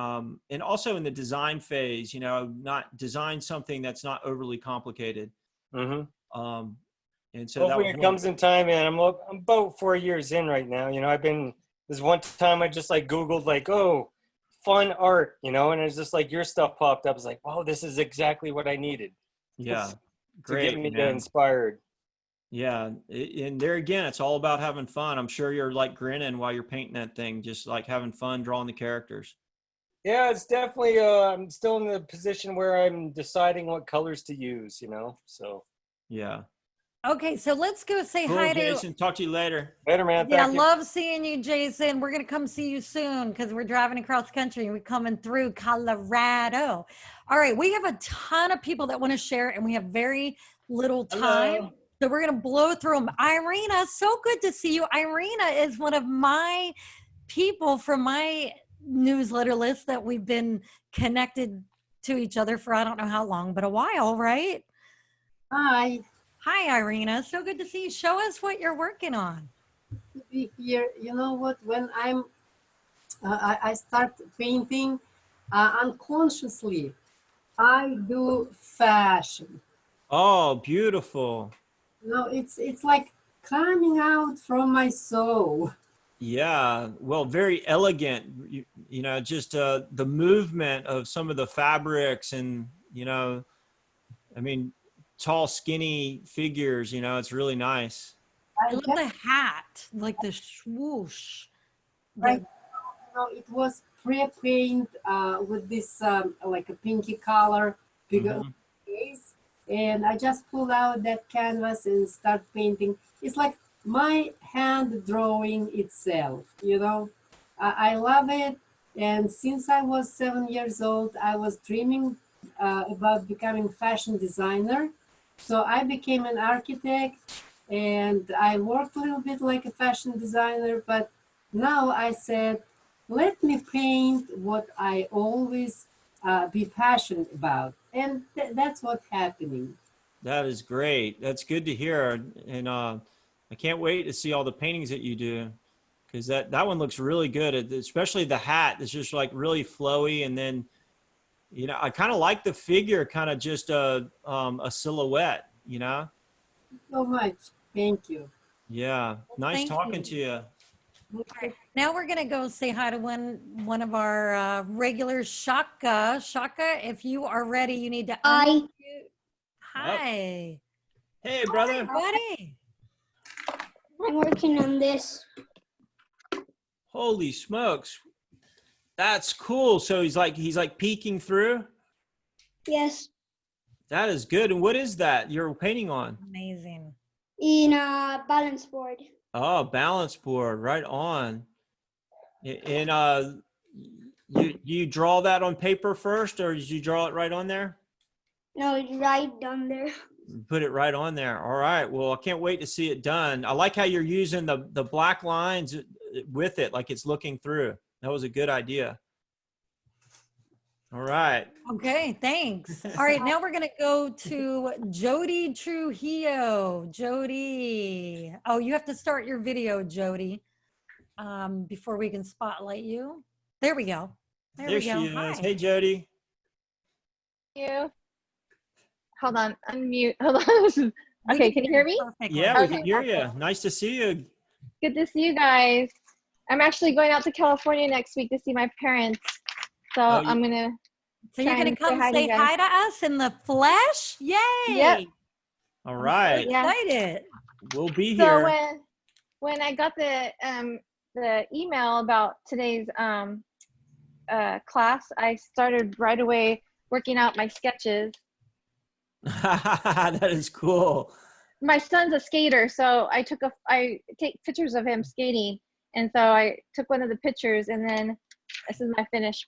also in the design phase, you know, not design something that's not overly complicated. Mm-hmm. And so Hopefully that it comes in time, and I'm about 4 years in right now. You know, there's one time I just like Googled like, oh, fun art, you know, and it's just like your stuff popped up. It's like, wow, this is exactly what I needed. Yeah. To get Great, me man. inspired. Yeah. And there again, it's all about having fun. I'm sure you're like grinning while you're painting that thing, just like having fun drawing the characters. Yeah, it's definitely, I'm still in the position where I'm deciding what colors to use, you know, so. Yeah. Okay, so let's go say Cool, hi to Jason. Talk to you later. Later, man. Yeah, Thank you. love seeing you, Jason. We're gonna come see you soon because we're driving across country and we're coming through Colorado. All right, we have a ton of people that want to share, and we have very little time. Hello. So we're gonna blow through them. Irina, so good to see you. Irina is one of my people from my newsletter list that we've been connected to each other for I don't know how long, but a while, right? Hi. Hi, Irina. So good to see you. Show us what you're working on. To be here, you know what? When I start painting unconsciously, I do fashion. Oh, beautiful. You know, it's like coming out from my soul. Yeah, well, very elegant. You know, just the movement of some of the fabrics, and you know, I mean, tall, skinny figures. You know, it's really nice. I love the hat, like the swoosh. Right. You know, it was pre-paint with this like a pinky color figure face, and I just pull out that canvas and start painting. It's like my hand drawing itself, you know. I love it, and since I was 7 years old, I was dreaming about becoming fashion designer. So I became an architect, and I worked a little bit like a fashion designer, but now I said, let me paint what I always be passionate about, and that's what's happening. That is great. That's good to hear, and I can't wait to see all the paintings that you do, because that one looks really good. Especially the hat. It's just like really flowy, and then, you know, I kind of like the figure, kind of just a silhouette. You know. So much. Thank you. Yeah. Nice Thank talking you. to you. All right, now we're gonna go say hi to one of our regulars, Shaka. Shaka, if you are ready, you need to unmute. Hi. Hey, brother. Buddy. I'm working on this. Holy smokes. That's cool. So he's like peeking through. Yes. That is good. And what is that you're painting on? Amazing. In a balance board. Oh, balance board, right on. And you draw that on paper first, or did you draw it right on there? No, it's right down there. Put it right on there. All right. Well, I can't wait to see it done. I like how you're using the black lines with it, like it's looking through. That was a good idea. All right. Okay, thanks. All right, now we're gonna go to Jody Trujillo. Jody. Oh, you have to start your video, Jody, before we can spotlight you. There we go. There she is. Hey, Jody. You. Hold on, unmute. Hold on. Okay, can you hear me? Yeah, we Okay, can hear you. awesome. Nice to see you. Good to see you guys. I'm actually going out to California next week to see my parents. So I'm gonna. So you're gonna come say hi to us in the flesh? Yay! Yep. All right. Yeah. Excited. We'll be So here. when I got the email about today's class, I started right away working out my sketches. That is cool. My son's a skater, so I take pictures of him skating, and so I took one of the pictures, and then this is my finish.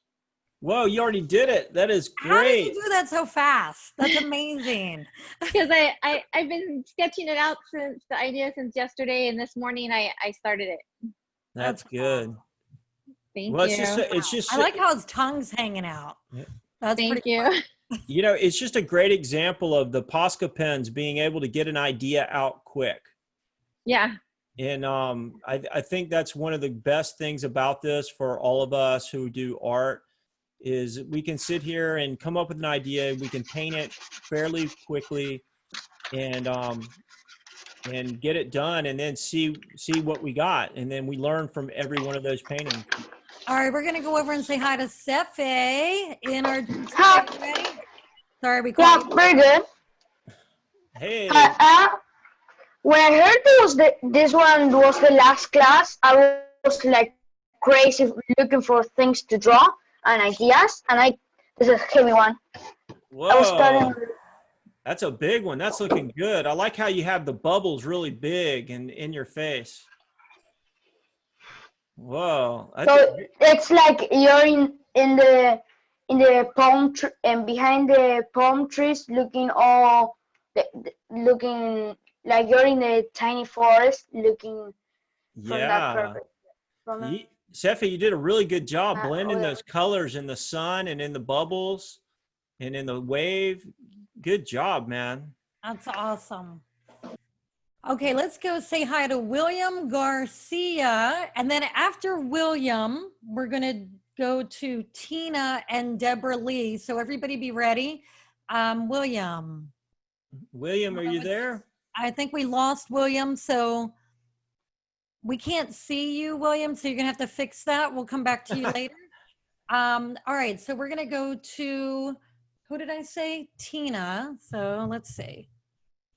Whoa, you already did it. That is great. How did you do that so fast? That's amazing. Because I've been sketching it out since the idea since yesterday, and this morning I started it. That's good. Thank Well, you. it's just I like how his tongue's hanging out. Yeah. That's Thank pretty you. cool. You know, it's just a great example of the Posca pens being able to get an idea out quick. Yeah. And I think that's one of the best things about this for all of us who do art is we can sit here and come up with an idea. We can paint it fairly quickly and get it done, and then see what we got, and then we learn from every one of those paintings. All right, we're gonna go over and say hi to Sefe in our. Hi. Ready? Sorry, we Yeah, called you. very good. Hey. When I heard this one was the last class, I was like crazy looking for things to draw and ideas, and this is a heavy one. Whoa. I was starting. That's a big one. That's looking good. I like how you have the bubbles really big and in your face. Whoa. So it's like you're in the palm tree and behind the palm trees, looking looking like you're in a tiny forest, looking from that perfect. Sefe, you did a really good job blending those colors in the sun and in the bubbles and in the wave. Good job, man. That's awesome. Okay, let's go say hi to William Garcia. And then after William, we're going to go to Tina and Deborah Lee. So everybody be ready. William. William, are you there? I think we lost William, so we can't see you, William, so you're going to have to fix that. We'll come back to you later. All right, so we're going to go to, who did I say? Tina. So let's see.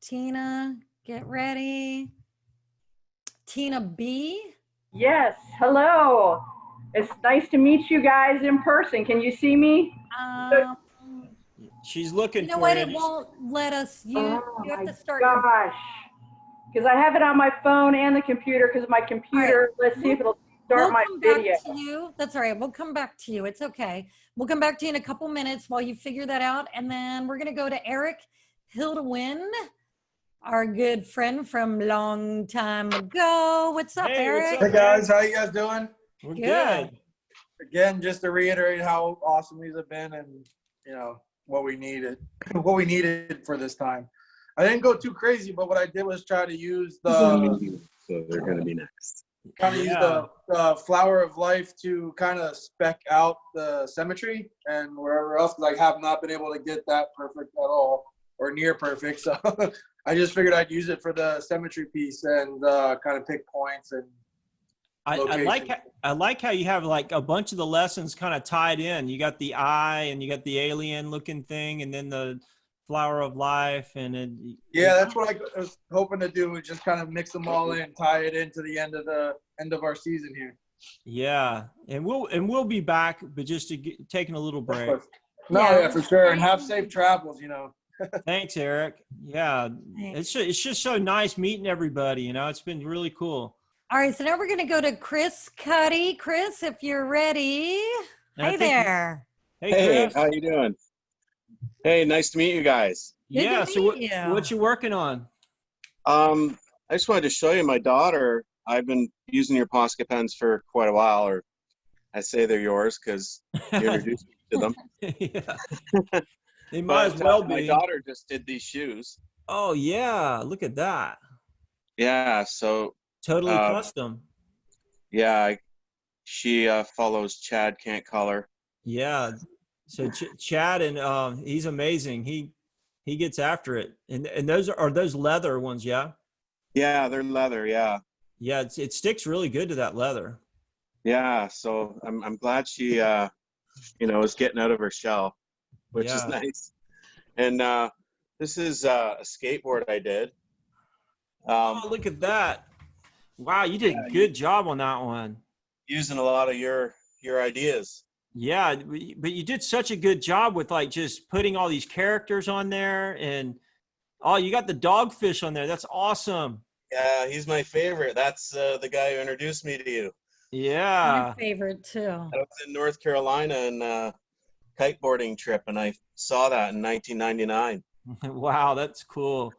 Tina, get ready. Tina B. Yes, hello. It's nice to meet you guys in person. Can you see me? She's looking You know for what? it. It won't let us. You have to start. Gosh, because I have it on my phone and the computer because my computer, let's see if it'll start my video. Back to you. That's all right. We'll come back to you. It's okay. We'll come back to you in a couple minutes while you figure that out. And then we're going to go to Eric Hildewin, our good friend from long time ago. What's up, Eric? Hey guys, how you guys doing? We're good. Again, just to reiterate how awesome these have been, and you know what we needed for this time. I didn't go too crazy, but what I did was try to use the. So they're going to be next. Kind of use the flower of life to kind of spec out the symmetry and wherever else, because I have not been able to get that perfect at all or near perfect. So I just figured I'd use it for the symmetry piece and kind of pick points and. I like how you have like a bunch of the lessons kind of tied in. You got the eye and you got the alien looking thing, and then the flower of life, and then that's what I was hoping to do, is just kind of mix them all in, tie it into the end of our season here. Yeah, and we'll be back, but just taking a little break. Yeah, for sure, and have safe travels. Thanks, Eric. Yeah, it's just so nice meeting everybody. It's been really cool. All right, so now we're going to go to Chris Cuddy. Chris, if you're ready. Hi there. Hey, how you doing? Hey, nice to meet you guys. Yeah, so what you working on? I just wanted to show you my daughter. I've been using your Posca pens for quite a while, or I say they're yours because you introduced me to them. Yeah. They might as well be. My daughter just did these shoes. Oh, yeah. Look at that. Yeah, so. Totally custom. Yeah, she follows Chad Can't Color. Yeah, so Chad, and he's amazing. He gets after it. And those are those leather ones, yeah? Yeah, they're leather, yeah. Yeah, it sticks really good to that leather. Yeah, so I'm glad she is getting out of her shell, which is nice. And this is a skateboard I did. Oh, look at that. Wow, you did a good job on that one. Using a lot of your ideas. Yeah, but you did such a good job with like just putting all these characters on there, and oh, you got the dogfish on there. That's awesome. Yeah, he's my favorite. That's the guy who introduced me to you. Yeah. My favorite too. I was in North Carolina and kiteboarding trip, and I saw that in 1999. Wow, that's cool.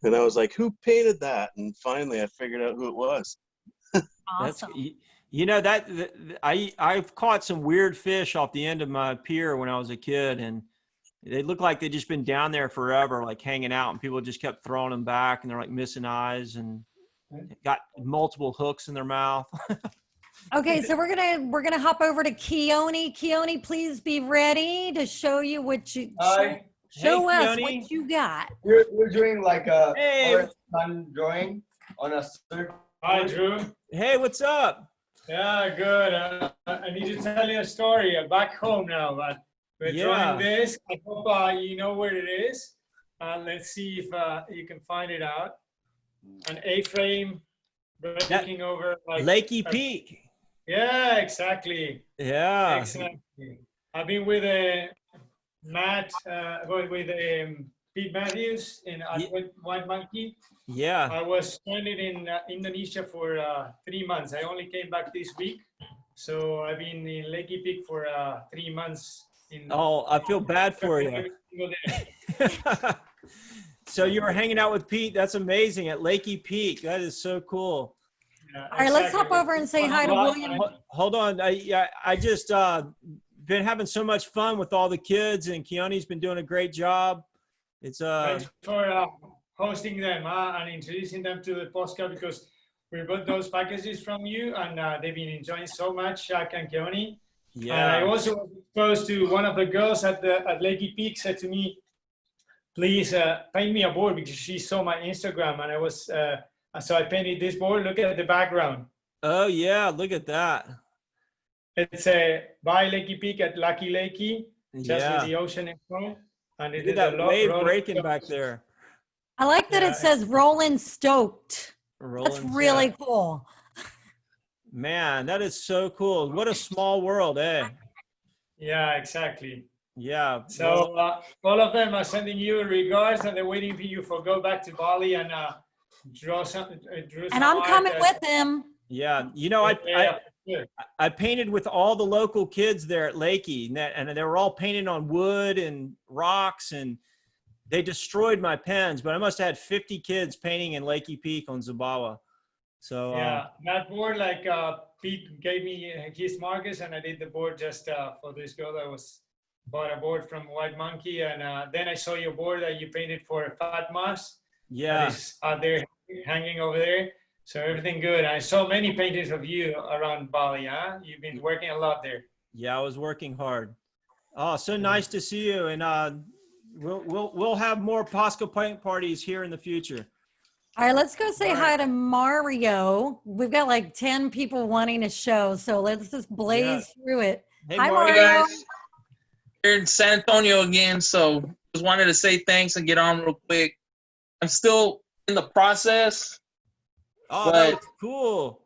And I was like, who painted that? And finally I figured out who it was. Awesome. You know that I've caught some weird fish off the end of my pier when I was a kid, and they look like they've just been down there forever, like hanging out, and people just kept throwing them back, and they're like missing eyes and got multiple hooks in their mouth. Okay, so we're gonna hop over to Keone. Keone, please be ready to show you what you Hi. show Hey, us Keone. what you got. We're doing like a Hey. sun drawing on a circle. Hi, Drew. Hey, what's up? Yeah, good. I need to tell you a story. I'm back home now, but we're drawing this. I hope you know where it is. Let's see if you can find it out. An A-frame looking over like Lakey Peak. Yeah, exactly. Yeah. Exactly. I've been with Matt, with Pete Matthews in White Monkey. Yeah. I was stranded in Indonesia for 3 months. I only came back this week. So I've been in Lakey Peak for 3 months. Oh, I feel bad for you. So you were hanging out with Pete. That's amazing at Lakey Peak. That is so cool. All right, let's hop over and say hi to William. Hold on. I just been having so much fun with all the kids, and Keone's been doing a great job. It's Thanks for hosting them and introducing them to the Posca, because we got those packages from you, and they've been enjoying so much, Shaka and Keone. Yeah. And I also was exposed to one of the girls at Lakey Peak said to me, please paint me a board, because she saw my Instagram, and I was so I painted this board. Look at the background. Oh yeah, look at that. It's by Lakey Peak at Lucky Lakey, just with the ocean in front. And it Look at that wave breaking back there. I like that it says Roland Stoked. That's Roland, really cool. Man, that is so cool. What a small world, eh? Yeah, exactly. Yeah. So all of them are sending you regards, and they're waiting for you to go back to Bali and draw some. And I'm coming with him. Yeah, you know, I painted with all the local kids there at Lakey, and they were all painted on wood and rocks, and they destroyed my pens. But I must have had 50 kids painting in Lakey Peak on Zabawa. So yeah, that board, like Pete gave me his markers, and I did the board just for this girl that bought a board from White Monkey, and then I saw your board that you painted for Fat Moss. Yeah. It's out there hanging over there. So everything good. I saw many paintings of you around Bali, huh? You've been working a lot there. Yeah, I was working hard. Oh, so nice to see you, and we'll have more Posca paint parties here in the future. All right, let's go say hi to Mario. We've got like 10 people wanting to show, so let's just blaze through it. Hey, hi, Mario. Mario. Guys, here in San Antonio again, so just wanted to say thanks and get on real quick. I'm still in the process. Oh, that's cool.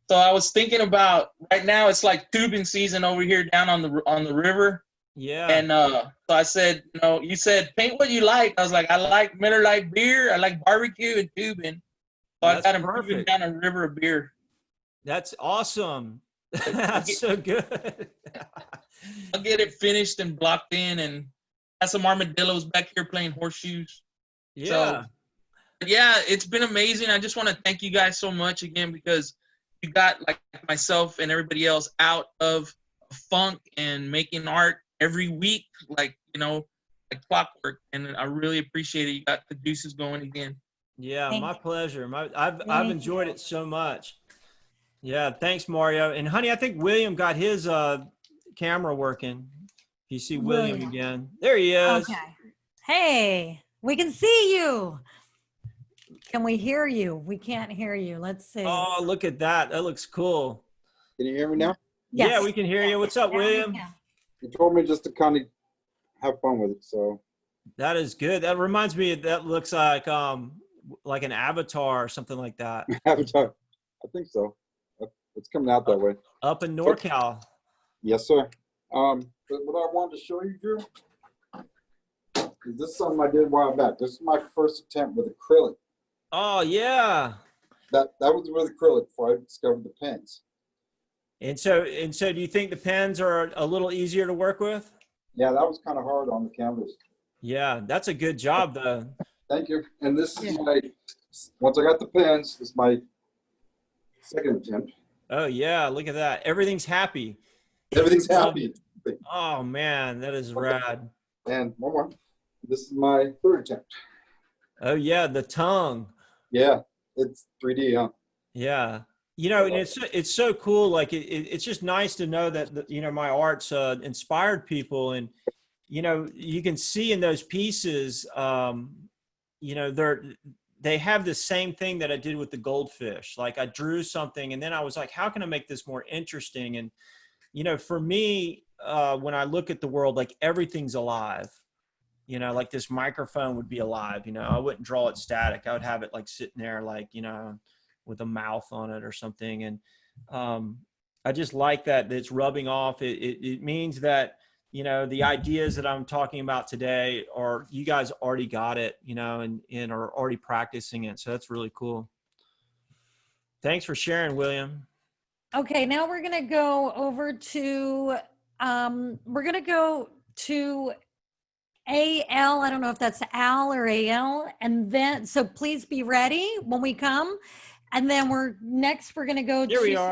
So I was thinking about, right now it's like tubing season over here down on the river. Yeah. And so I said, you said paint what you like. I was like, I like Miller Lite beer, I like barbecue and tubing. So I got him tubing down a river of beer. That's awesome. That's so good. I'll get it finished and blocked in, and got some armadillos back here playing horseshoes. Yeah. So, yeah, it's been amazing. I just want to thank you guys so much again, because you got like myself and everybody else out of funk and making art every week, like clockwork. And I really appreciate it. You got the juices going again. Yeah, my pleasure. I've enjoyed it so much. Yeah, thanks, Mario. And honey, I think William got his camera working. You see William again. There he is. Okay. Hey, we can see you. Can we hear you? We can't hear you. Let's see. Oh, look at that. That looks cool. Can you hear me now? Yes. Yeah, we can hear you. What's up, William? You told me just to kind of have fun with it, so. That is good. That reminds me, that looks like an avatar or something like that. Avatar. I think so. It's coming out that way. Up in NorCal. Yes, sir. But what I wanted to show you, Drew, is this is something I did a while back. This is my first attempt with acrylic. Oh yeah. That was with acrylic before I discovered the pens. And so do you think the pens are a little easier to work with? Yeah, that was kind of hard on the canvas. Yeah, that's a good job though. Thank you. And this is my, once I got the pens, this is my second attempt. Oh yeah, look at that. Everything's happy. Everything's happy. Oh man, that is rad. And one more. This is my third attempt. Oh yeah, the tongue. Yeah, it's 3D, huh? Yeah. You know, and it's so cool. Like it's just nice to know that, you know, my art's inspired people, and, you know, you can see in those pieces, you know, they have the same thing that I did with the goldfish. Like I drew something and then I was like, how can I make this more interesting? And, you know, for me, when I look at the world, like everything's alive, you know, like this microphone would be alive, you know, I wouldn't draw it static. I would have it like sitting there, like, you know, with a mouth on it or something. And I just like that it's rubbing off. It means that, you know, the ideas that I'm talking about today are, you guys already got it, you know, and are already practicing it. So that's really cool. Thanks for sharing, William. Okay, now we're going to go over to, AL. I don't know if that's Al or AL. And then, so please be ready when we come. And then we're going to go Here we are.